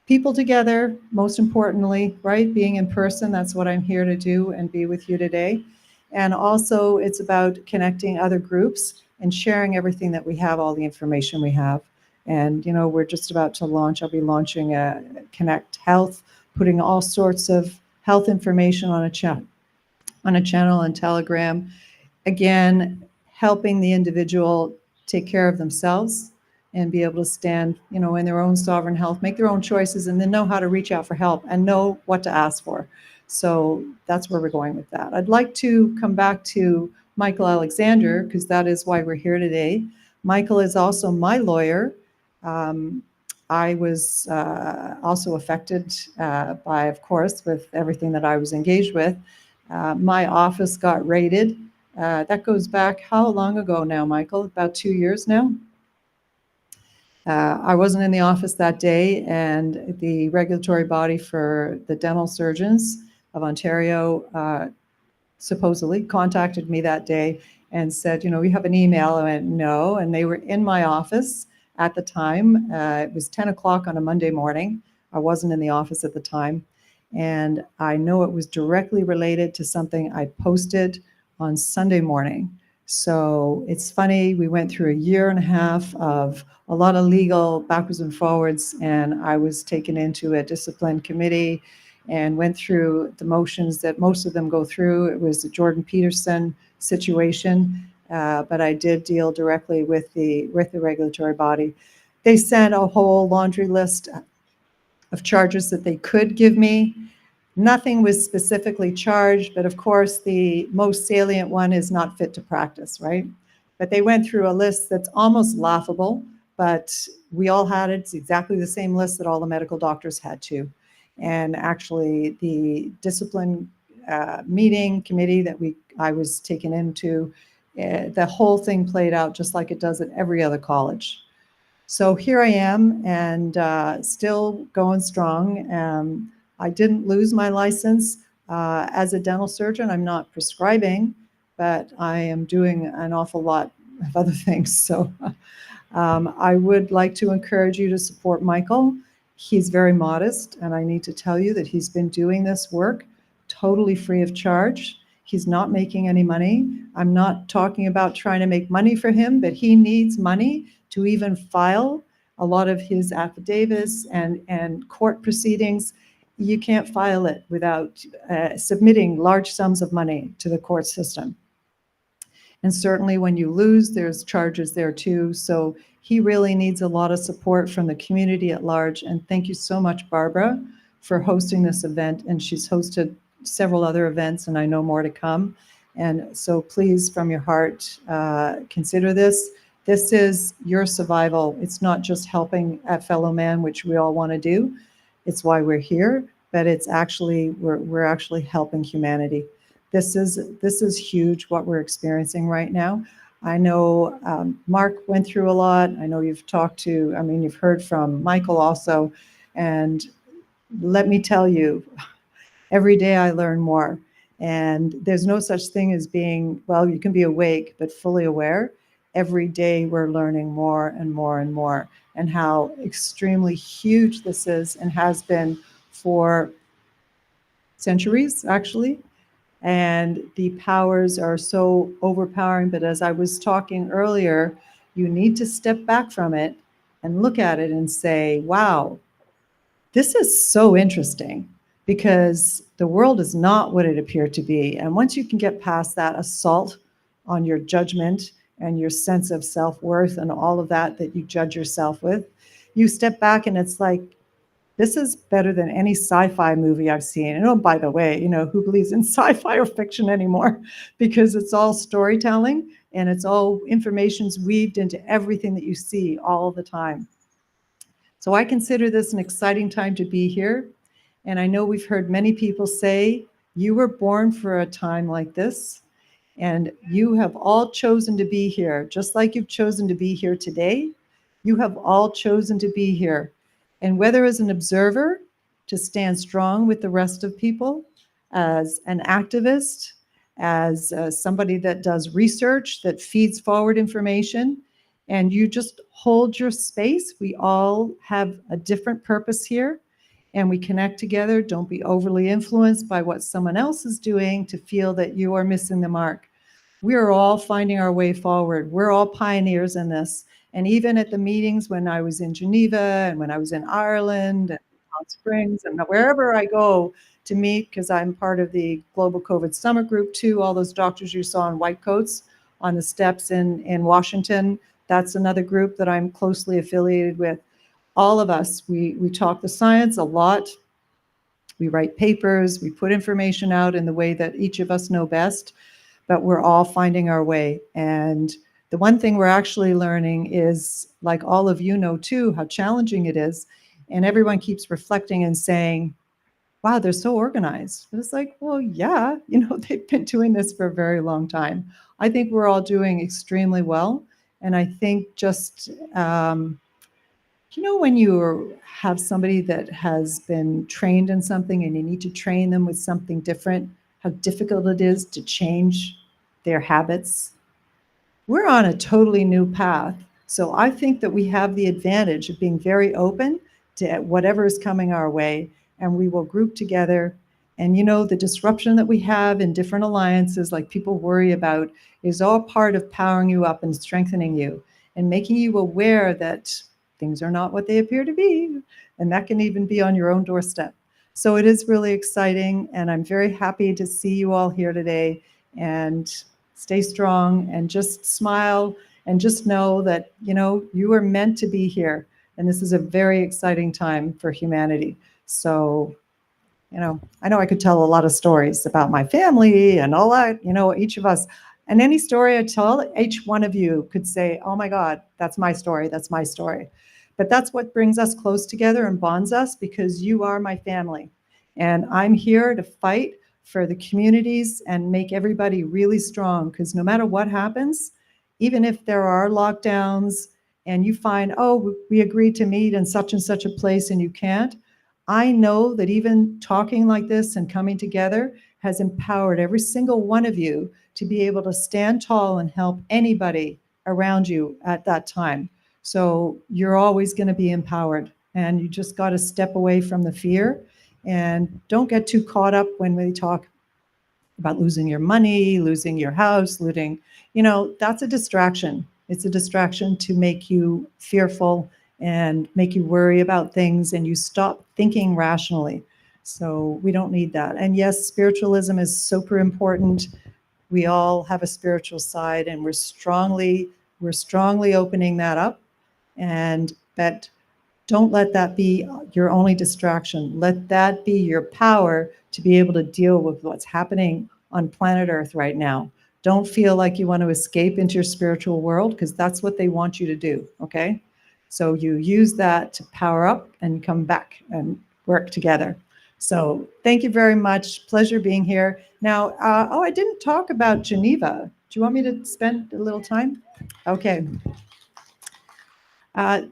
people together, most importantly, right? Being in person, that's what I'm here to do and be with you today. And also it's about connecting other groups and sharing everything that we have, all the information we have. And, we're just about to launch, I'll be launching a Connect Health, putting all sorts of health information on a channel on Telegram. Again, helping the individual take care of themselves and be able to stand, in their own sovereign health, make their own choices, and then know how to reach out for help and know what to ask for. So that's where we're going with that. I'd like to come back to Michael Alexander, because that is why we're here today. Michael is also my lawyer. I was also affected by, of course, with everything that I was engaged with. My office got raided That goes back how long ago now, Michael? About 2 years now? I wasn't in the office that day, and the regulatory body for the dental surgeons of Ontario supposedly contacted me that day and said, you have an email. I went, no. And they were in my office at the time. It was 10 o'clock on a Monday morning. I wasn't in the office at the time. And I know it was directly related to something I posted on Sunday morning. So it's funny, we went through a year and a half of a lot of legal backwards and forwards, and I was taken into a discipline committee and went through the motions that most of them go through. It was the Jordan Peterson situation, but I did deal directly with the regulatory body. They sent a whole laundry list of charges that they could give me. Nothing was specifically charged, but of course the most salient one is not fit to practice, right? But they went through a list that's almost laughable, but we all had it. It's exactly the same list that all the medical doctors had too. And actually the discipline meeting committee that I was taken into, the whole thing played out just like it does at every other college. So here I am, and still going strong. I didn't lose my license as a dental surgeon. I'm not prescribing, but I am doing an awful lot of other things. So I would like to encourage you to support Michael. He's very modest, and I need to tell you that he's been doing this work totally free of charge. He's not making any money. I'm not talking about trying to make money for him, but he needs money to even file a lot of his affidavits and court proceedings. You can't file it without submitting large sums of money to the court system. And certainly when you lose, there's charges there too. So he really needs a lot of support from the community at large. And thank you so much, Barbara, for hosting this event. And she's hosted several other events, and I know more to come. And so please, from your heart, consider this. This is your survival. It's not just helping a fellow man, which we all want to do. It's why we're here, but it's actually, we're actually helping humanity. This is huge, what we're experiencing right now. I know Mark went through a lot. I know you've you've heard from Michael also. And let me tell you, every day I learn more. And there's no such thing as being, well, you can be awake, but fully aware. Every day we're learning more and more and more, and how extremely huge this is and has been for centuries, actually. And the powers are so overpowering. But as I was talking earlier, you need to step back from it and look at it and say, wow, this is so interesting, because the world is not what it appeared to be. And once you can get past that assault on your judgment and your sense of self-worth and all of that you judge yourself with, you step back and it's like, this is better than any sci-fi movie I've seen. And oh, by the way, who believes in sci-fi or fiction anymore? Because it's all storytelling and it's all information's weaved into everything that you see all the time. So I consider this an exciting time to be here. And I know we've heard many people say, you were born for a time like this, and you have all chosen to be here. Just like you've chosen to be here today, you have all chosen to be here. And whether as an observer, to stand strong with the rest of people, as an activist, as somebody that does research, that feeds forward information, and you just hold your space. We all have a different purpose here, and we connect together. Don't be overly influenced by what someone else is doing to feel that you are missing the mark. We are all finding our way forward. We're all pioneers in this. And even at the meetings when I was in Geneva and when I was in Ireland and Palm Springs and wherever I go to meet, because I'm part of the Global COVID Summit Group too, all those doctors you saw in white coats on the steps in Washington, that's another group that I'm closely affiliated with. All of us, we talk the science a lot. We write papers, we put information out in the way that each of us know best, but we're all finding our way. And the one thing we're actually learning is, like all of you know too, how challenging it is. And everyone keeps reflecting and saying, wow, they're so organized. But it's like, well, yeah, you know, they've been doing this for a very long time. I think we're all doing extremely well. And I think just, you know, when you have somebody that has been trained in something and you need to train them with something different, how difficult it is to change their habits. We're on a totally new path. So I think that we have the advantage of being very open to whatever is coming our way, and we will group together. And you know, the disruption that we have in different alliances, like people worry about, is all part of powering you up and strengthening you and making you aware that things are not what they appear to be. And that can even be on your own doorstep. So it is really exciting. And I'm very happy to see you all here today. And stay strong and just smile and just know that, you know, you are meant to be here. And this is a very exciting time for humanity. So, you know I could tell a lot of stories about my family and all that, you know, each of us. And any story I tell, each one of you could say, oh my God, that's my story. That's my story. But that's what brings us close together and bonds us, because you are my family. And I'm here to fight for the communities and make everybody really strong, because no matter what happens, even if there are lockdowns and you find, oh, we agreed to meet in such and such a place and you can't, I know that even talking like this and coming together has empowered every single one of you to be able to stand tall and help anybody around you at that time. So you're always going to be empowered, and you just got to step away from the fear and don't get too caught up when we talk about losing your money, losing your house, losing, you know, that's a distraction. It's a distraction to make you fearful and make you worry about things, and you stop thinking rationally. So we don't need that. And yes, spiritualism is super important. We all have a spiritual side, and we're strongly opening that up. And that, don't let that be your only distraction. Let that be your power to be able to deal with what's happening on planet Earth right now. Don't feel like you want to escape into your spiritual world, because that's what they want you to do, okay? So you use that to power up and come back and work together. So thank you very much. Pleasure being here. Now, I didn't talk about Geneva. Do you want me to spend a little time? Okay.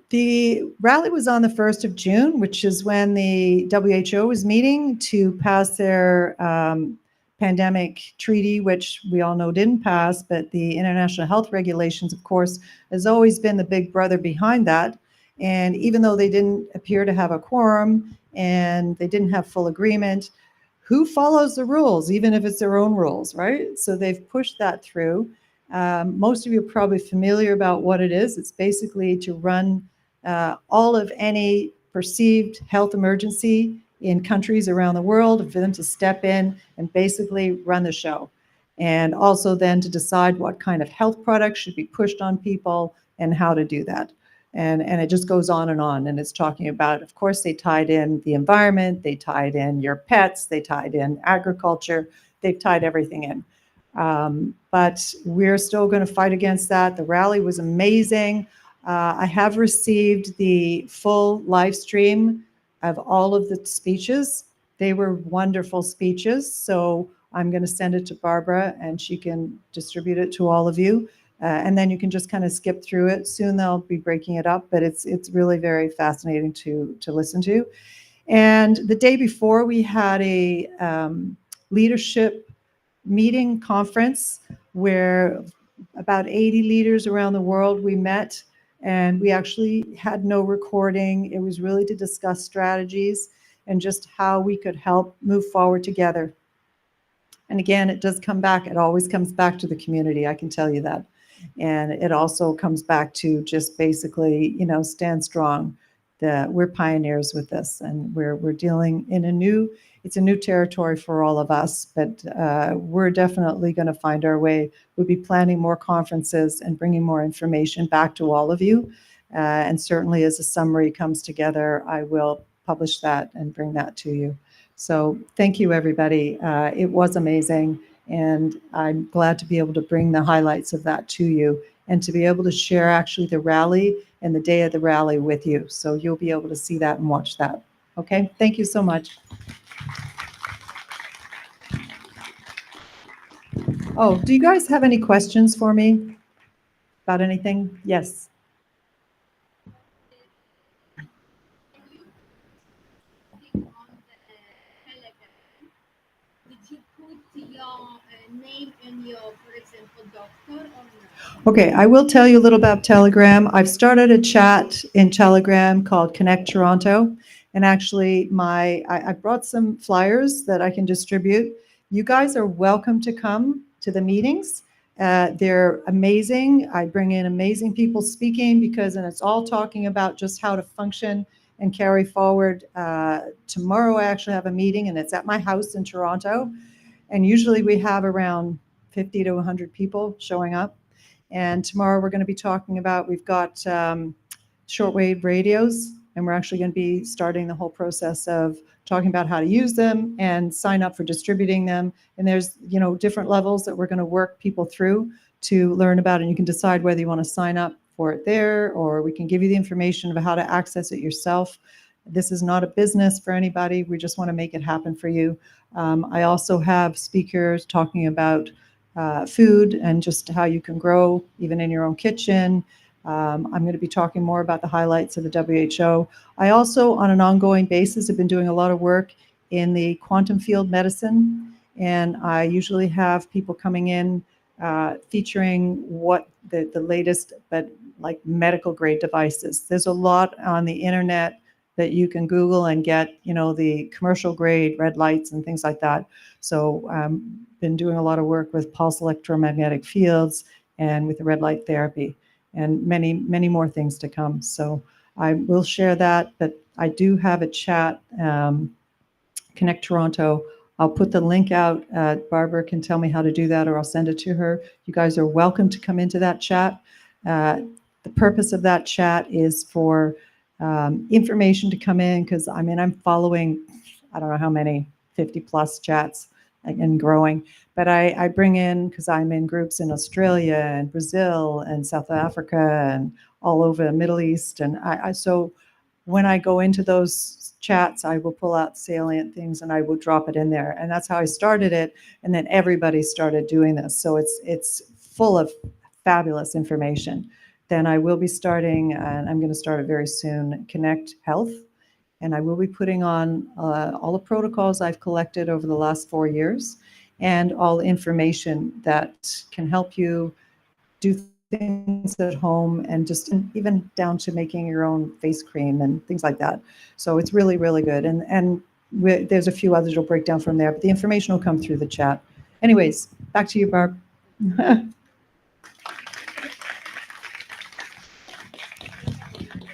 The rally was on the 1st of June, which is when the WHO was meeting to pass their pandemic treaty, which we all know didn't pass, but the international health regulations, of course, has always been the big brother behind that. And even though they didn't appear to have a quorum and they didn't have full agreement, who follows the rules, even if it's their own rules, right? So they've pushed that through. Most of you are probably familiar about what it is. It's basically to run all of any perceived health emergency in countries around the world, for them to step in and basically run the show. And also then to decide what kind of health products should be pushed on people and how to do that. And it just goes on. And it's talking about, of course, they tied in the environment, they tied in your pets, they tied in agriculture, they've tied everything in. But we're still going to fight against that. The rally was amazing. I have received the full live stream of all of the speeches. They were wonderful speeches. So I'm going to send it to Barbara and she can distribute it to all of you. And then you can just kind of skip through it. Soon they'll be breaking it up, but it's really very fascinating to listen to. And the day before, we had a leadership meeting conference where about 80 leaders around the world we met, and we actually had no recording. It was really to discuss strategies and just how we could help move forward together. And again, it does come back. It always comes back to the community. I can tell you that. And it also comes back to just basically, you know, stand strong. We're pioneers with this, and we're dealing in it's a new territory for all of us, but we're definitely going to find our way. We'll be planning more conferences and bringing more information back to all of you. And certainly as a summary comes together, I will publish that and bring that to you. So thank you, everybody. It was amazing. And I'm glad to be able to bring the highlights of that to you and to be able to share actually the rally and the day of the rally with you. So you'll be able to see that and watch that. Okay, thank you so much. Oh, do you guys have any questions for me about anything? Yes. Name in your, for example, doctor or not? Okay, I will tell you a little about Telegram. I've started a chat in Telegram called Connect Toronto. And actually, I brought some flyers that I can distribute. You guys are welcome to come to the meetings. They're amazing. I bring in amazing people speaking because, and it's all talking about just how to function and carry forward. Tomorrow, I actually have a meeting, and it's at my house in Toronto. And usually we have around 50 to 100 people showing up. And tomorrow we're going to be talking about, we've got shortwave radios, and we're actually going to be starting the whole process of talking about how to use them and sign up for distributing them. And there's, different levels that we're going to work people through to learn about, and you can decide whether you want to sign up for it there, or we can give you the information of how to access it yourself. This is not a business for anybody. We just want to make it happen for you. I also have speakers talking about food and just how you can grow even in your own kitchen. I'm going to be talking more about the highlights of the WHO. I also, on an ongoing basis, have been doing a lot of work in the quantum field medicine, and I usually have people coming in featuring what the latest, but like medical grade devices. There's a lot on the internet that you can Google and get, the commercial grade red lights and things like that. So been doing a lot of work with pulse electromagnetic fields and with the red light therapy and many, many more things to come. So I will share that, but I do have a chat, Connect Toronto. I'll put the link out. Barbara can tell me how to do that, or I'll send it to her. You guys are welcome to come into that chat. The purpose of that chat is for information to come in, because I'm following, I don't know how many, 50 plus chats and growing, but I bring in, because I'm in groups in Australia and Brazil and South Africa and all over the Middle East. And so when I go into those chats, I will pull out salient things and I will drop it in there. And that's how I started it. And then everybody started doing this. So it's full of fabulous information. Then I will be starting, and I'm going to start it very soon, Connect Health. And I will be putting on all the protocols I've collected over the last 4 years and all the information that can help you do things at home, and just even down to making your own face cream and things like that. So it's really, really good. And there's a few others will break down from there, but the information will come through the chat. Anyways, back to you, Barb.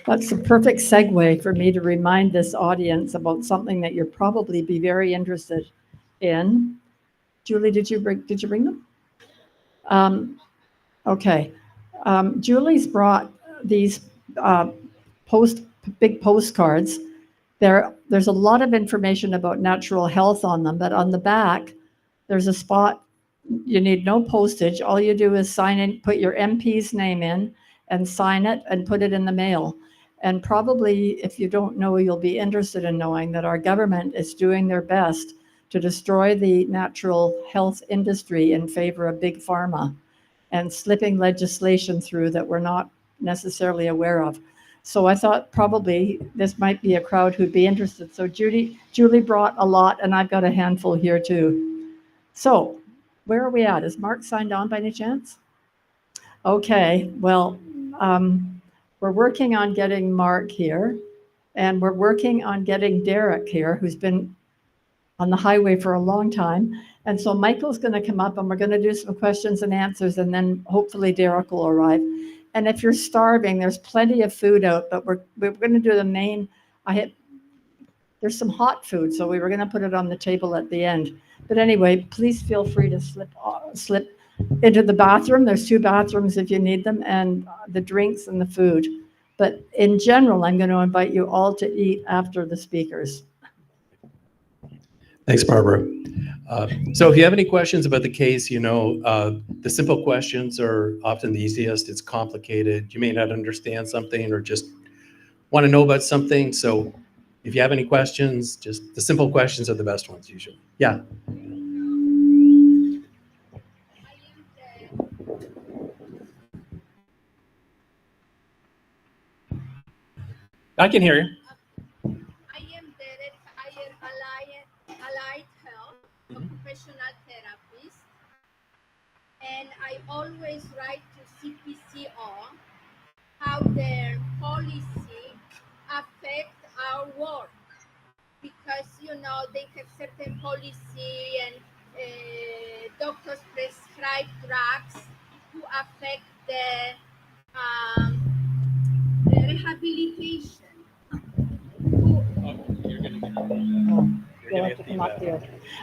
That's a perfect segue for me to remind this audience about something that you'll probably be very interested in. Julie, did you bring them? Okay. Julie's brought these big postcards. There's a lot of information about natural health on them, but on the back, there's a spot. You need no postage. All you do is sign in, put your MP's name in, and sign it and put it in the mail. And probably, if you don't know, you'll be interested in knowing that our government is doing their best to destroy the natural health industry in favor of big pharma, and slipping legislation through that we're not necessarily aware of. So I thought probably this might be a crowd who'd be interested. So Julie brought a lot, and I've got a handful here too. So where are we at? Is Mark signed on by any chance? Okay, well, we're working on getting Mark here, and we're working on getting Derek here, who's been on the highway for a long time. And so Michael's going to come up, and we're going to do some questions and answers, and then hopefully Derek will arrive. And if you're starving, there's plenty of food out, but we're going to do the main. There's some hot food, so we were going to put it on the table at the end. But anyway, please feel free to slip into the bathroom. There's 2 bathrooms if you need them, and the drinks and the food. But in general, I'm going to invite you all to eat after the speakers. Thanks, Barbara. So if you have any questions about the case, the simple questions are often the easiest. It's complicated. You may not understand something or just want to know about something. So if you have any questions, just the simple questions are the best ones usually. Yeah. I can hear you. I am the retired allied health occupational therapist, and I always write to CPCO how their policy affect our work, because they have certain policy and doctors prescribe drugs to affect the rehabilitation.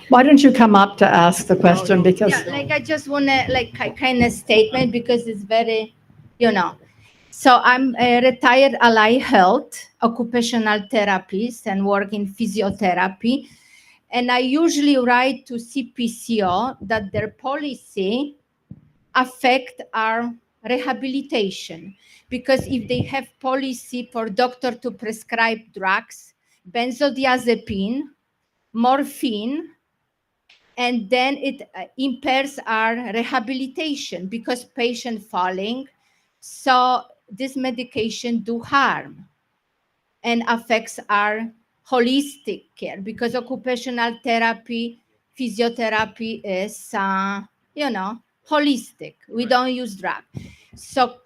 Why don't you come up to ask the question? Because Yeah, I just want to kind of statement, because it's very, So I'm a retired allied health occupational therapist and work in physiotherapy. And I usually write to CPCO that their policy affect our rehabilitation, because if they have policy for doctor to prescribe drugs, benzodiazepine, morphine, and then it impairs our rehabilitation because patient falling. So this medication do harm and affects our holistic care, because occupational therapy, physiotherapy is, holistic. We don't use drug. So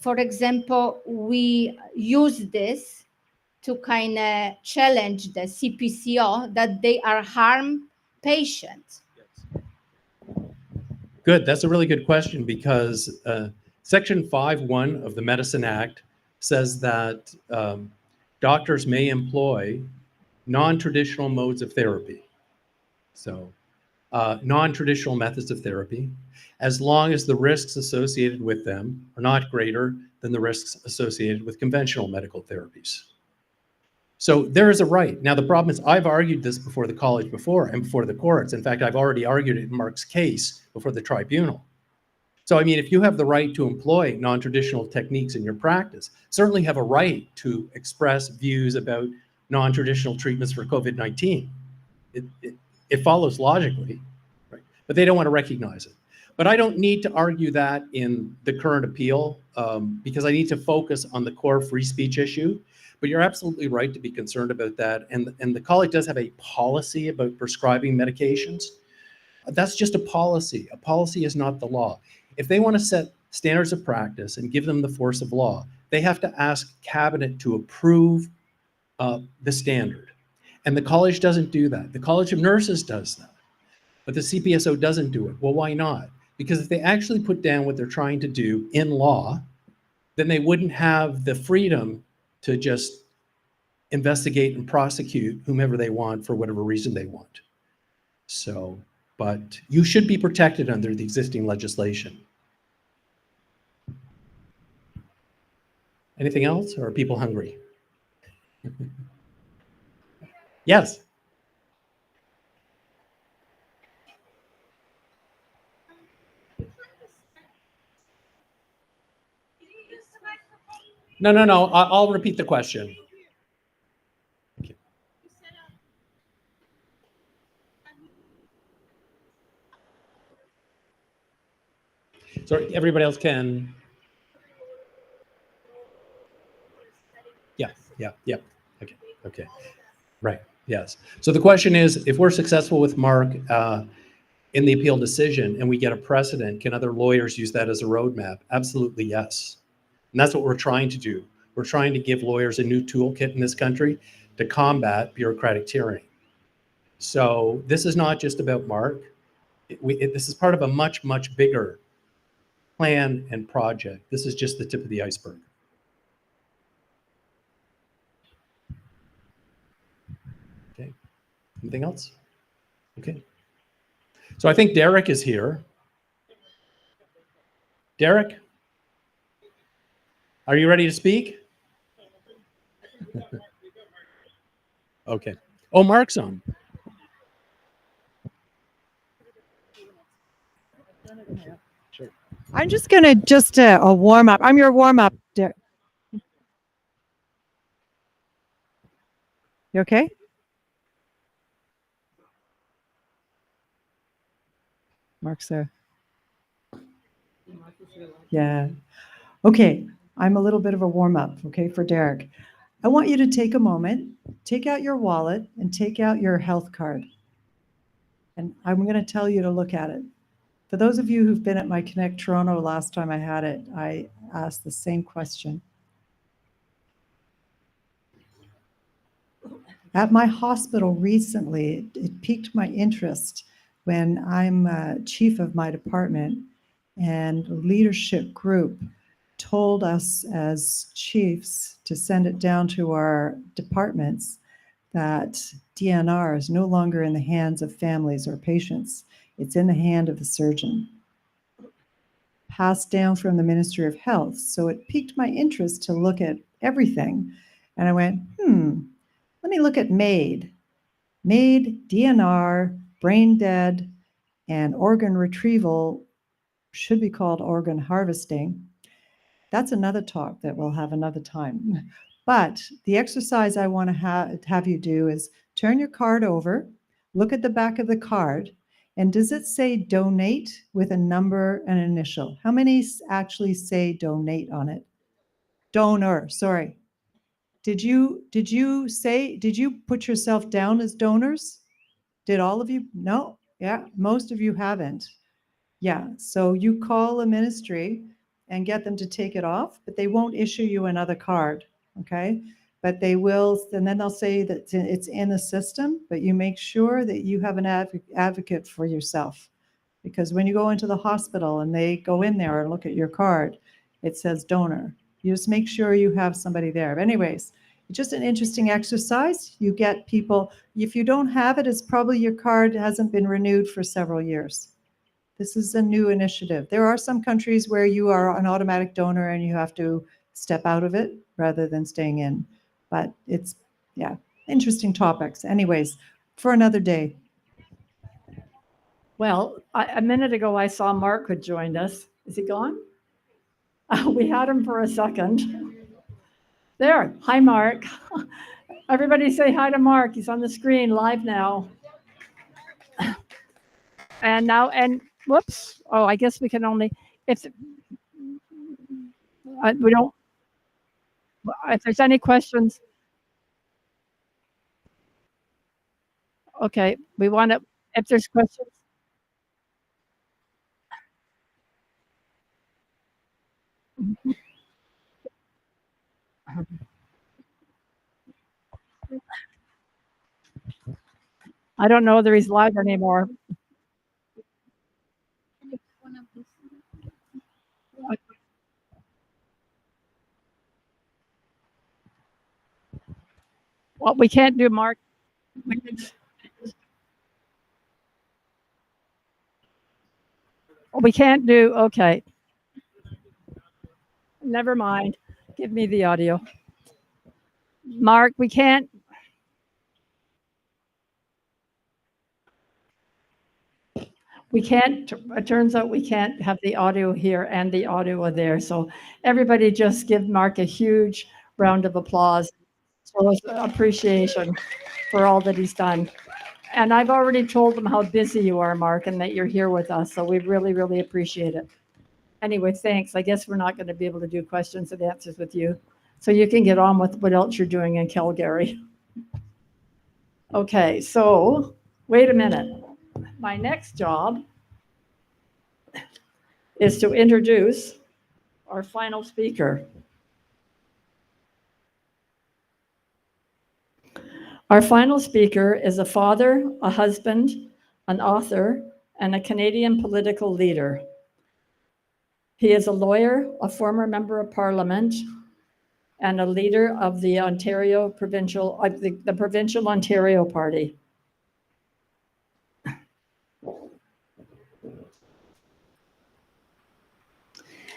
for example, we use this to kind of challenge the CPCO that they are harm patients. Good. That's a really good question, because Section 5.1 of the Medicine Act says that doctors may employ non-traditional modes of therapy. So non-traditional methods of therapy, as long as the risks associated with them are not greater than the risks associated with conventional medical therapies. So there is a right. Now, the problem is I've argued this before the college before and before the courts. In fact, I've already argued it in Mark's case before the tribunal. So, I mean, if you have the right to employ non-traditional techniques in your practice, certainly have a right to express views about non-traditional treatments for COVID-19. It follows logically, right? But they don't want to recognize it. But I don't need to argue that in the current appeal, because I need to focus on the core free speech issue. But you're absolutely right to be concerned about that. And the college does have a policy about prescribing medications. That's just a policy. A policy is not the law. If they want to set standards of practice and give them the force of law, they have to ask cabinet to approve the standard. And the college doesn't do that. The College of Nurses does that, but the CPSO doesn't do it. Well, why not? Because if they actually put down what they're trying to do in law, then they wouldn't have the freedom to just investigate and prosecute whomever they want for whatever reason they want. So, but you should be protected under the existing legislation. Anything else, or are people hungry? Yes. No. I'll repeat the question. Okay. So everybody else can. Yeah. Okay. Right. Yes. So the question is, if we're successful with Mark in the appeal decision and we get a precedent, can other lawyers use that as a roadmap? Absolutely, yes. And that's what we're trying to do. We're trying to give lawyers a new toolkit in this country to combat bureaucratic tyranny. So this is not just about Mark. This is part of a much, much bigger plan and project. This is just the tip of the iceberg. Okay. Anything else? Okay. So I think Derek is here. Derek, are you ready to speak? Okay. Oh, Mark's on. Sure. I'm just going to a warm up. I'm your warm up. You okay? Mark's there. Yeah. Okay. I'm a little bit of a warm up, okay, for Derek. I want you to take a moment, take out your wallet and take out your health card. And I'm going to tell you to look at it. For those of you who've been at my Connect Toronto last time I had it, I asked the same question. At my hospital recently, it piqued my interest when I'm chief of my department and a leadership group told us as chiefs to send it down to our departments that DNR is no longer in the hands of families or patients. It's in the hand of the surgeon, passed down from the Ministry of Health. So it piqued my interest to look at everything. And I went, let me look at MAID. MAID, DNR, brain dead, and organ retrieval should be called organ harvesting. That's another talk that we'll have another time. But the exercise I want to have you do is turn your card over, look at the back of the card, and does it say donate with a number and initial? How many actually say donate on it? Donor, sorry. Did you put yourself down as donors? Did all of you? No. Yeah, most of you haven't. Yeah, so you call a ministry and get them to take it off, but they won't issue you another card, okay? But they will, and then they'll say that it's in the system, but you make sure that you have an advocate for yourself. Because when you go into the hospital and they go in there and look at your card, it says donor. You just make sure you have somebody there. But anyways, it's just an interesting exercise. You get people, if you don't have it, it's probably your card hasn't been renewed for several years. This is a new initiative. There are some countries where you are an automatic donor and you have to step out of it rather than staying in. But it's, yeah, interesting topics. Anyways, for another day. Well, a minute ago, I saw Mark had joined us. Is he gone? We had him for a second. There. Hi, Mark. Everybody say hi to Mark. He's on the screen live now. And now, and whoops. Oh, I guess we can only, if we don't, if there's any questions. Okay, we want to, if there's questions. I don't know whether he's live anymore. Well, we can't do Mark. We can't do, okay. Never mind. Give me the audio. Mark, we can't. We can't, it turns out we can't have the audio here and the audio there. So everybody just give Mark a huge round of applause. So appreciation for all that he's done. And I've already told them how busy you are, Mark, and that you're here with us. So we really, really appreciate it. Anyway, thanks. I guess we're not going to be able to do questions and answers with you. So you can get on with what else you're doing in Calgary. Okay, so wait a minute. My next job is to introduce our final speaker. Our final speaker is a father, a husband, an author, and a Canadian political leader. He is a lawyer, a former member of Parliament, and a leader of the Ontario Provincial, the Provincial Ontario Party.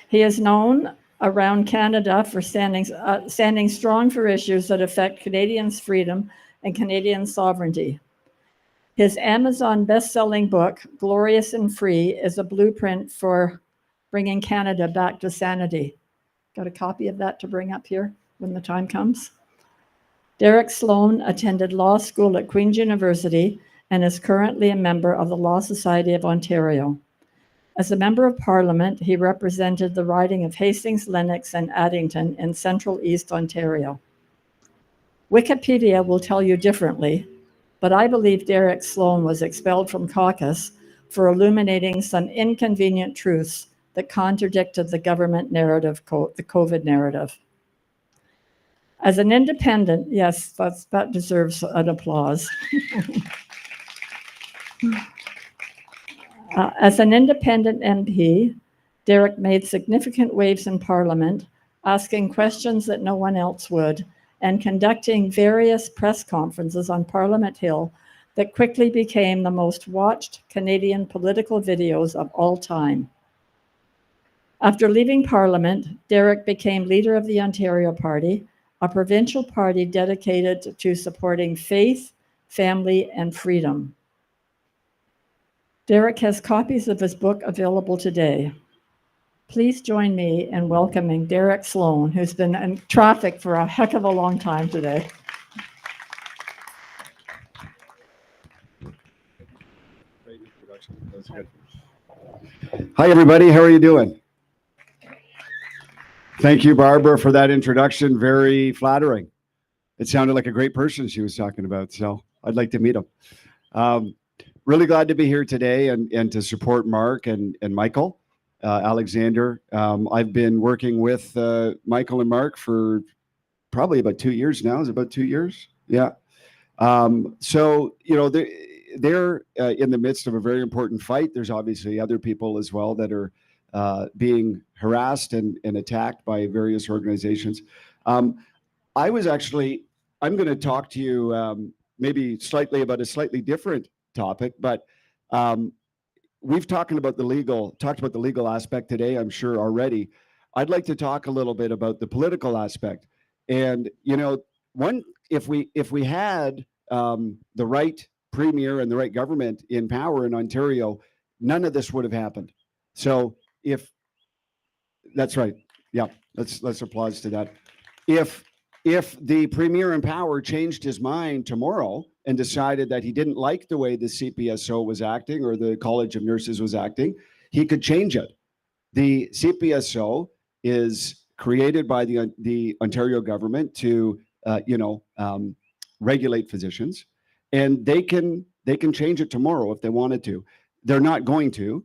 He is known around Canada for standing strong for issues that affect Canadians' freedom and Canadian sovereignty. His Amazon best-selling book, Glorious and Free, is a blueprint for bringing Canada back to sanity. Got a copy of that to bring up here when the time comes. Derek Sloan attended law school at Queen's University and is currently a member of the Law Society of Ontario. As a member of Parliament, he represented the riding of Hastings, Lennox, and Addington in Central East Ontario. Wikipedia will tell you differently, but I believe Derek Sloan was expelled from caucus for illuminating some inconvenient truths that contradicted the government narrative, the COVID narrative. As an independent, yes, that deserves an applause. As an independent MP, Derek made significant waves in Parliament, asking questions that no one else would, and conducting various press conferences on Parliament Hill that quickly became the most watched Canadian political videos of all time. After leaving Parliament, Derek became leader of the Ontario Party, a provincial party dedicated to supporting faith, family, and freedom. Derek has copies of his book available today. Please join me in welcoming Derek Sloan, who's been in traffic for a heck of a long time today. Great introduction. That's good. Hi, everybody. How are you doing? Thank you, Barbara, for that introduction. Very flattering. It sounded like a great person she was talking about, so I'd like to meet him. Really glad to be here today and to support Mark and Michael Alexander. I've been working with Michael and Mark for probably about 2 years now. Is it about 2 years? Yeah. So, you know, they're in the midst of a very important fight. There's obviously other people as well that are being harassed and attacked by various organizations. I'm going to talk to you maybe slightly about a slightly different topic, but we've talked about the legal aspect today, I'm sure already. I'd like to talk a little bit about the political aspect. And, you know, if we had the right premier and the right government in power in Ontario, none of this would have happened. So that's right. Yeah, let's applause to that. If the premier in power changed his mind tomorrow and decided that he didn't like the way the CPSO was acting or the College of Nurses was acting, he could change it. The CPSO is created by the Ontario government to regulate physicians, and they can change it tomorrow if they wanted to. They're not going to,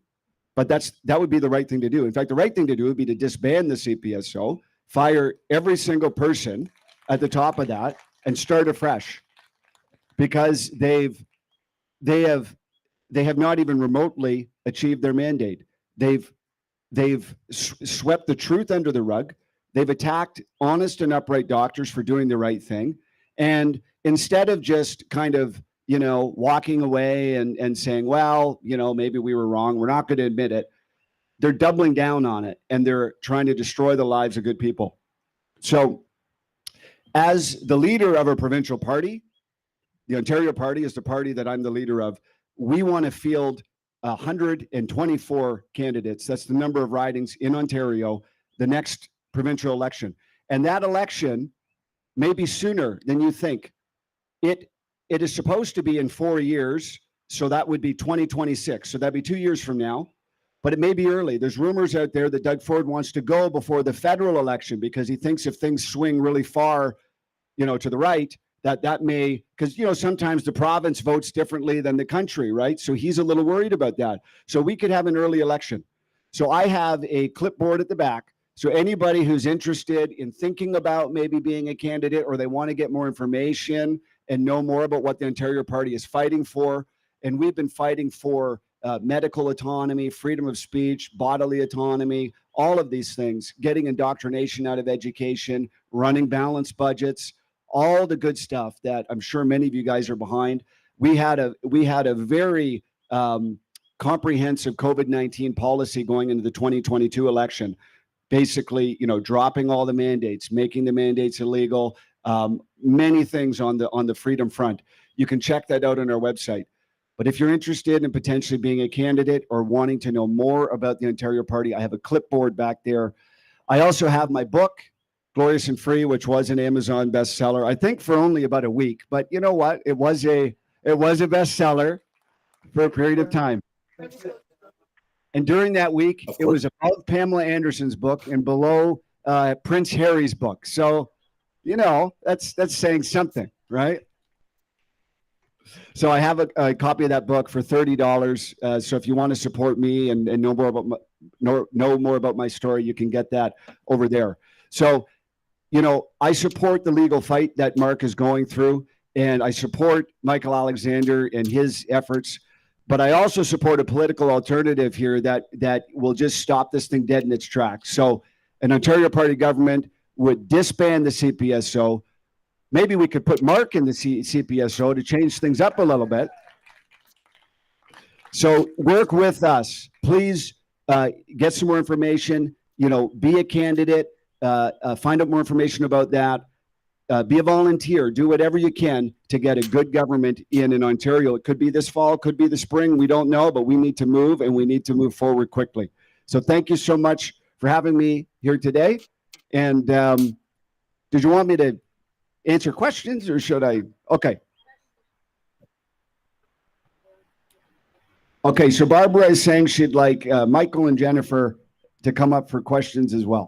but that would be the right thing to do. In fact, the right thing to do would be to disband the CPSO, fire every single person at the top of that, and start afresh, because they have not even remotely achieved their mandate. They've swept the truth under the rug. They've attacked honest and upright doctors for doing the right thing, and instead of just kind of walking away and saying, well, maybe we were wrong, we're not going to admit it, they're doubling down on it, and they're trying to destroy the lives of good people. So as the leader of a provincial party, the Ontario Party is the party that I'm the leader of, we want to field 124 candidates. That's the number of ridings in Ontario, the next provincial election. And that election may be sooner than you think. It is supposed to be in 4 years, so that would be 2026. So that'd be 2 years from now, but it may be early. There's rumors out there that Doug Ford wants to go before the federal election because he thinks if things swing really far, to the right, that may, because sometimes the province votes differently than the country, right? So he's a little worried about that. So we could have an early election. So I have a clipboard at the back. So anybody who's interested in thinking about maybe being a candidate, or they want to get more information and know more about what the Ontario Party is fighting for, and we've been fighting for medical autonomy, freedom of speech, bodily autonomy, all of these things, getting indoctrination out of education, running balanced budgets, all the good stuff that I'm sure many of you guys are behind. We had a very comprehensive COVID-19 policy going into the 2022 election, basically, dropping all the mandates, making the mandates illegal, many things on the freedom front. You can check that out on our website. But if you're interested in potentially being a candidate or wanting to know more about the Ontario Party, I have a clipboard back there. I also have my book, Glorious and Free, which was an Amazon bestseller, I think for only about a week. But you know what? It was a bestseller for a period of time. And during that week, it was above Pamela Anderson's book and below Prince Harry's book. So You know, that's saying something, right? So I have a copy of that book for $30. So if you want to support me and know more about know more about my story, you can get that over there. So, you know, I support the legal fight that Mark is going through, and I support Michael Alexander and his efforts. But I also support a political alternative here that will just stop this thing dead in its tracks. So an Ontario Party government would disband the CPSO. Maybe we could put Mark in the CPSO to change things up a little bit. So work with us. Please get some more information. You know, be a candidate. Find out more information about that. Be a volunteer. Do whatever you can to get a good government in Ontario. It could be this fall, could be the spring. We don't know, but we need to move, and we need to move forward quickly. So thank you so much for having me here today. And did you want me to answer questions, or should I? Okay. Okay, so Barbara is saying she'd like Michael and Jennifer to come up for questions as well.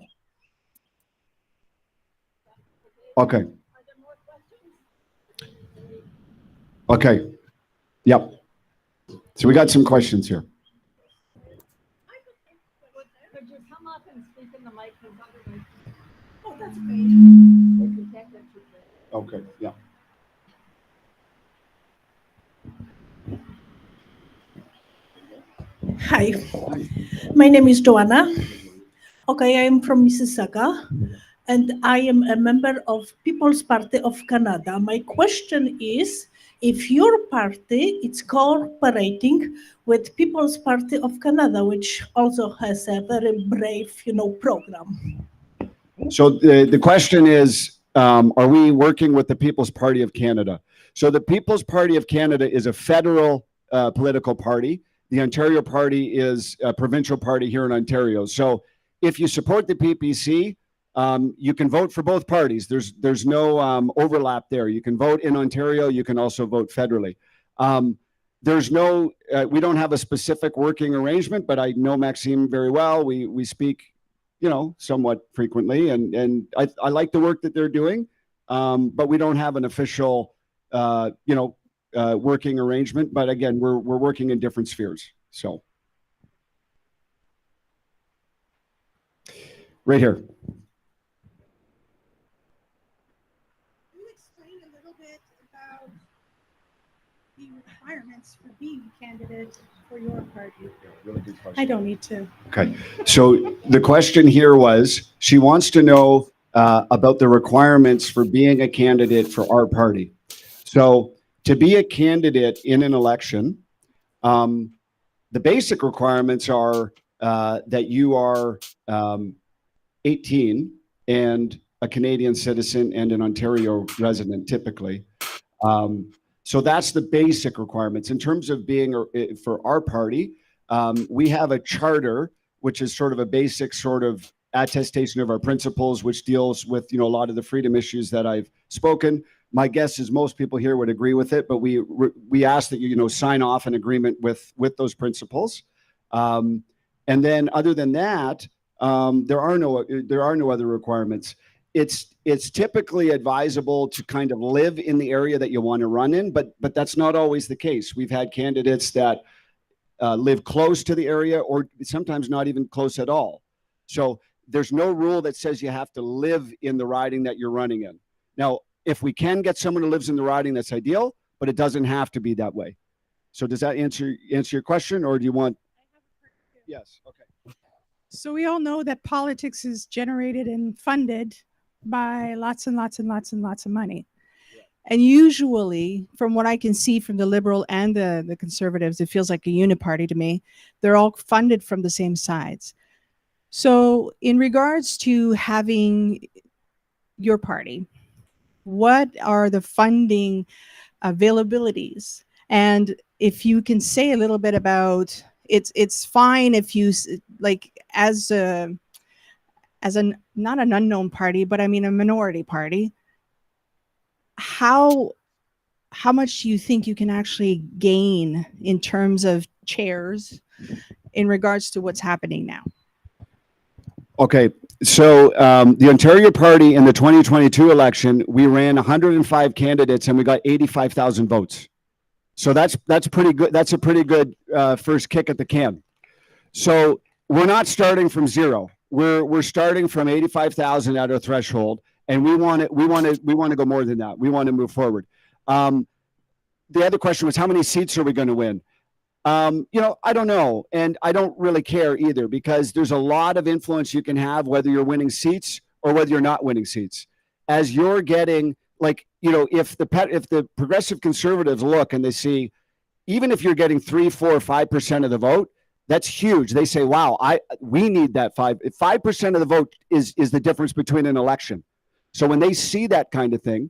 Okay. Okay. Yep. So we got some questions here. Could you come up and speak in the mic? Oh, that's great. Okay. Yeah. Hi, my name is Joanna. Okay, I am from Mississauga, and I am a member of People's Party of Canada. My question is, if your party is cooperating with People's Party of Canada, which also has a very brave, program. So the question is, are we working with the People's Party of Canada? So the People's Party of Canada is a federal political party. The Ontario Party is a provincial party here in Ontario. So if you support the PPC, you can vote for both parties. There's no overlap there. You can vote in Ontario. You can also vote federally. There's no, we don't have a specific working arrangement, but I know Maxime very well. We speak, somewhat frequently, and I like the work that they're doing, but we don't have an official, working arrangement. But again, we're working in different spheres. So right here. Can you explain a little bit about the requirements for being a candidate for your party? Really good question. I don't need to. Okay. So the question here was, she wants to know about the requirements for being a candidate for our party. So to be a candidate in an election, the basic requirements are that you are 18 and a Canadian citizen and an Ontario resident, typically. So that's the basic requirements. In terms of being for our party, we have a charter, which is sort of a basic sort of attestation of our principles, which deals with a lot of the freedom issues that I've spoken. My guess is most people here would agree with it, but we ask that you sign off an agreement with those principles. And then other than that, there are no other requirements. It's typically advisable to kind of live in the area that you want to run in, but that's not always the case. We've had candidates that live close to the area, or sometimes not even close at all. So there's no rule that says you have to live in the riding that you're running in. Now, if we can get someone who lives in the riding, that's ideal, but it doesn't have to be that way. So does that answer your question, or do you want? Yes. Okay. So we all know that politics is generated and funded by lots and lots and lots and lots of money. Yeah. And usually, from what I can see from the Liberal and the Conservatives, it feels like a uniparty to me. They're all funded from the same sides. So in regards to having your party, what are the funding availabilities? And if you can say a little bit about it's fine if you like as a not an unknown party, but I mean a minority party, how much do you think you can actually gain in terms of chairs in regards to what's happening now? Okay, so the Ontario Party in the 2022 election, we ran 105 candidates and we got 85,000 votes. So that's pretty good. That's a pretty good first kick at the can. So we're not starting from zero. We're starting from 85,000 at our threshold, and we want to go more than that. We want to move forward. The other question was, how many seats are we going to win? You know, I don't know. And I don't really care either, because there's a lot of influence you can have, whether you're winning seats or whether you're not winning seats. As you're getting, like, you know, if the progressive conservatives look and they see, even if you're getting 3, 4, 5% of the vote, that's huge. They say, wow, we need that 5% of the vote is the difference between an election. So when they see that kind of thing,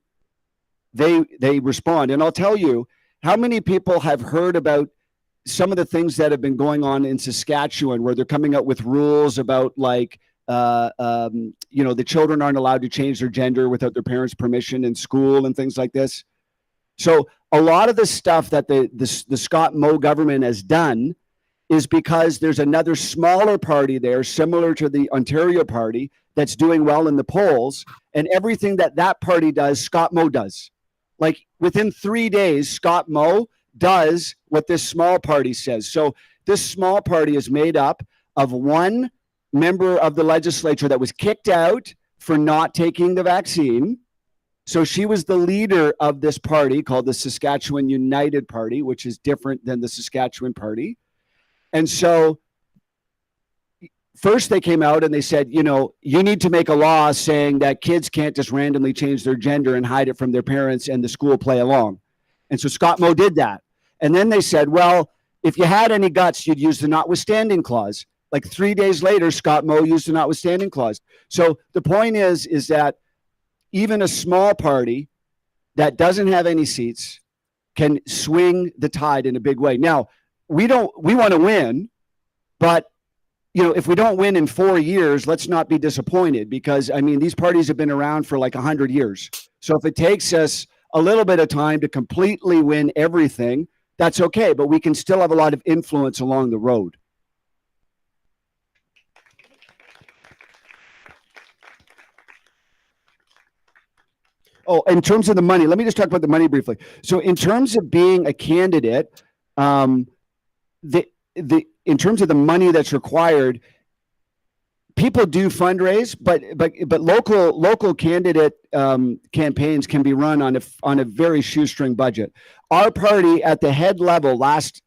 they respond. And I'll tell you, how many people have heard about some of the things that have been going on in Saskatchewan, where they're coming out with rules about, like, you know, the children aren't allowed to change their gender without their parents' permission in school and things like this. So a lot of the stuff that the Scott Moe government has done is because there's another smaller party there, similar to the Ontario Party, that's doing well in the polls, and everything that party does, Scott Moe does. Like, within 3 days, Scott Moe does what this small party says. So this small party is made up of one member of the legislature that was kicked out for not taking the vaccine. So she was the leader of this party called the Saskatchewan United Party, which is different than the Saskatchewan Party. And so first they came out and they said, you know, you need to make a law saying that kids can't just randomly change their gender and hide it from their parents and the school play along. And so Scott Moe did that. And then they said, well, if you had any guts, you'd use the notwithstanding clause. Like 3 days later, Scott Moe used the notwithstanding clause. So the point is that even a small party that doesn't have any seats can swing the tide in a big way. Now, we want to win, but, you know, if we don't win in 4 years, let's not be disappointed, because, I mean, these parties have been around for like 100 years. So if it takes us a little bit of time to completely win everything, that's okay, but we can still have a lot of influence along the road. Oh, in terms of the money, let me just talk about the money briefly. So in terms of being a candidate, in terms of the money that's required, people do fundraise, but local candidate campaigns can be run on a very shoestring budget. Our party at the head level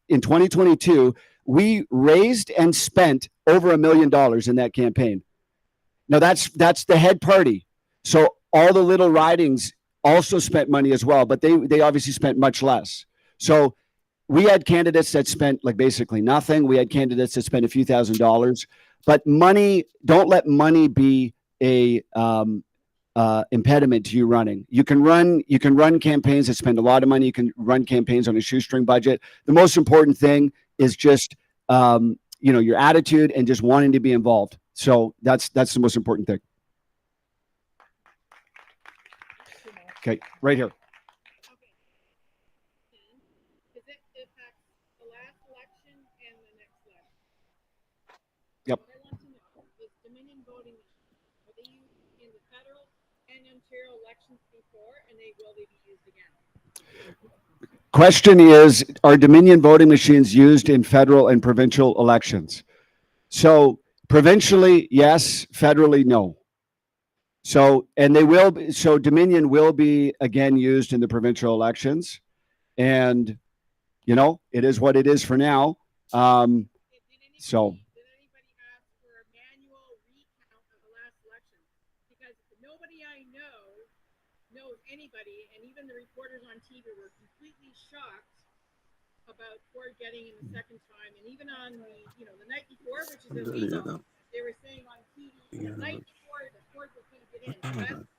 in 2022, we raised and spent over $1 million in that campaign. Now that's the head party. So all the little ridings also spent money as well, but they obviously spent much less. So we had candidates that spent like basically nothing. We had candidates that spent a few $1,000s. But money, don't let money be a impediment to you running. You can run campaigns that spend a lot of money. You can run campaigns on a shoestring budget. The most important thing is just you know, your attitude and just wanting to be involved. So that's the most important thing. Okay, right here. Yep. What I want to know is Dominion voting, are they used in the federal and Ontario elections before, and will they be used again? Question is, are Dominion voting machines used in federal and provincial elections? So provincially, yes. Federally, no. So, and they will be, so Dominion will be again used in the provincial elections. And, you know, it is what it is for now. So. Anybody, and even the reporters on TV were completely shocked about Ford getting in the second time, and even on the night before, which is illegal, they were saying on TV the night before that Ford was going to get in. That's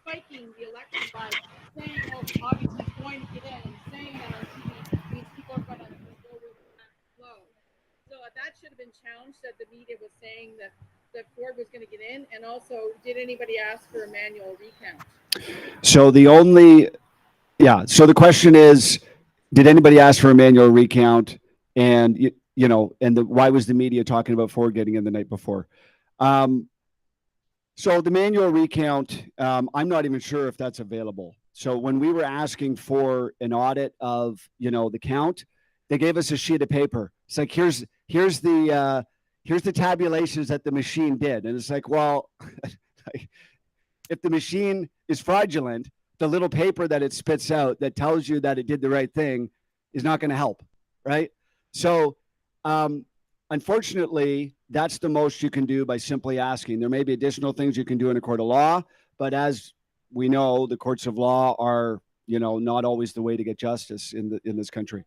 spiking the election by saying, oh, obviously he's going to get in, and saying that on TV means people are going to go with that flow. So that should have been challenged, that the media was saying that Ford was going to get in. And also, did anybody ask for a manual recount? So so the question is, did anybody ask for a manual recount? And you know, and why was the media talking about Ford getting in the night before? So the manual recount, I'm not even sure if that's available. So when we were asking for an audit of, you know, the count, they gave us a sheet of paper. It's like, here's the tabulations that the machine did. And it's like, well, if the machine is fraudulent, the little paper that it spits out that tells you that it did the right thing is not going to help, right? So unfortunately, that's the most you can do by simply asking. There may be additional things you can do in a court of law, but as we know, the courts of law are, you know, not always the way to get justice in this country.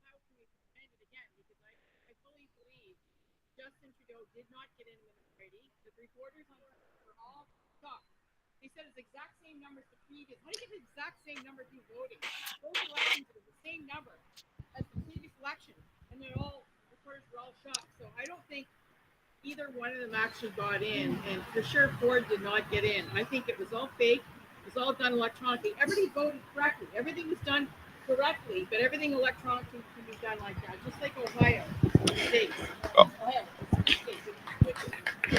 They said it's the exact same numbers the previous. How do you get the exact same number through voting? Those elections are the same number as the previous election, and they're all, the reporters were all shocked. So I don't think either one of them actually got in, and for sure Ford did not get in. I think it was all fake. It was all done electronically. Everybody voted correctly. Everything was done correctly, but everything electronically can be done like that, just like Ohio. States. Oh.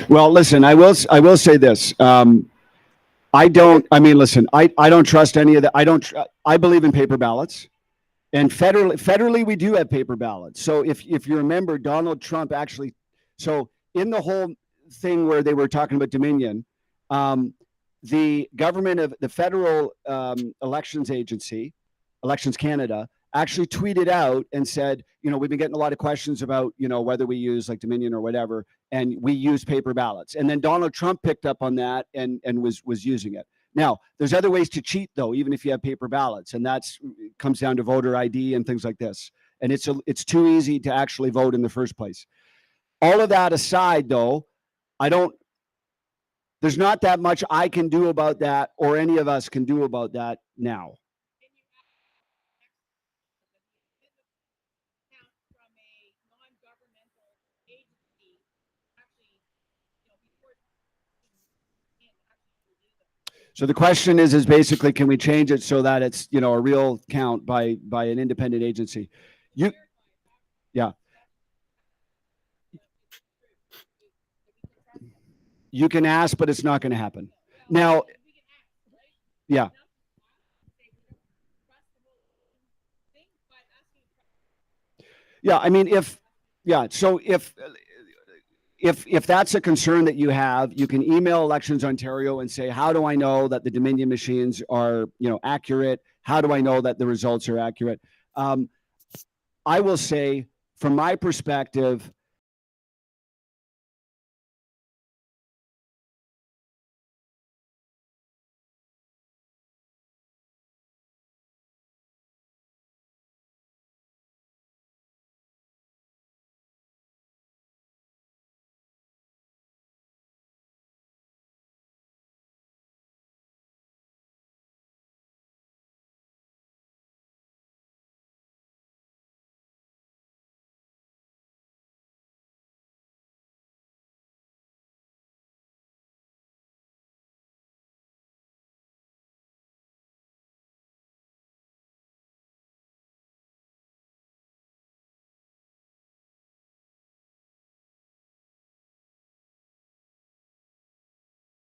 Well, listen, I will say this. I mean, listen, I don't trust any of that. I believe in paper ballots, and federally we do have paper ballots. So if you remember, Donald Trump actually, so in the whole thing where they were talking about Dominion, the government of the federal elections agency, Elections Canada, actually tweeted out and said, you know, we've been getting a lot of questions about, you know, whether we use like Dominion or whatever, and we use paper ballots. And then Donald Trump picked up on that and was using it. Now, there's other ways to cheat though, even if you have paper ballots, and that's comes down to voter ID and things like this. And it's too easy to actually vote in the first place. All of that aside though, there's not that much I can do about that, or any of us can do about that now. So the question is basically, can we change it so that it's, you know, a real count by an independent agency? Yeah. You can ask, but it's not going to happen. Now, yeah. Yeah, I mean, so if that's a concern that you have, you can email Elections Ontario and say, how do I know that the Dominion machines are, you know, accurate? How do I know that the results are accurate? I will say, from my perspective,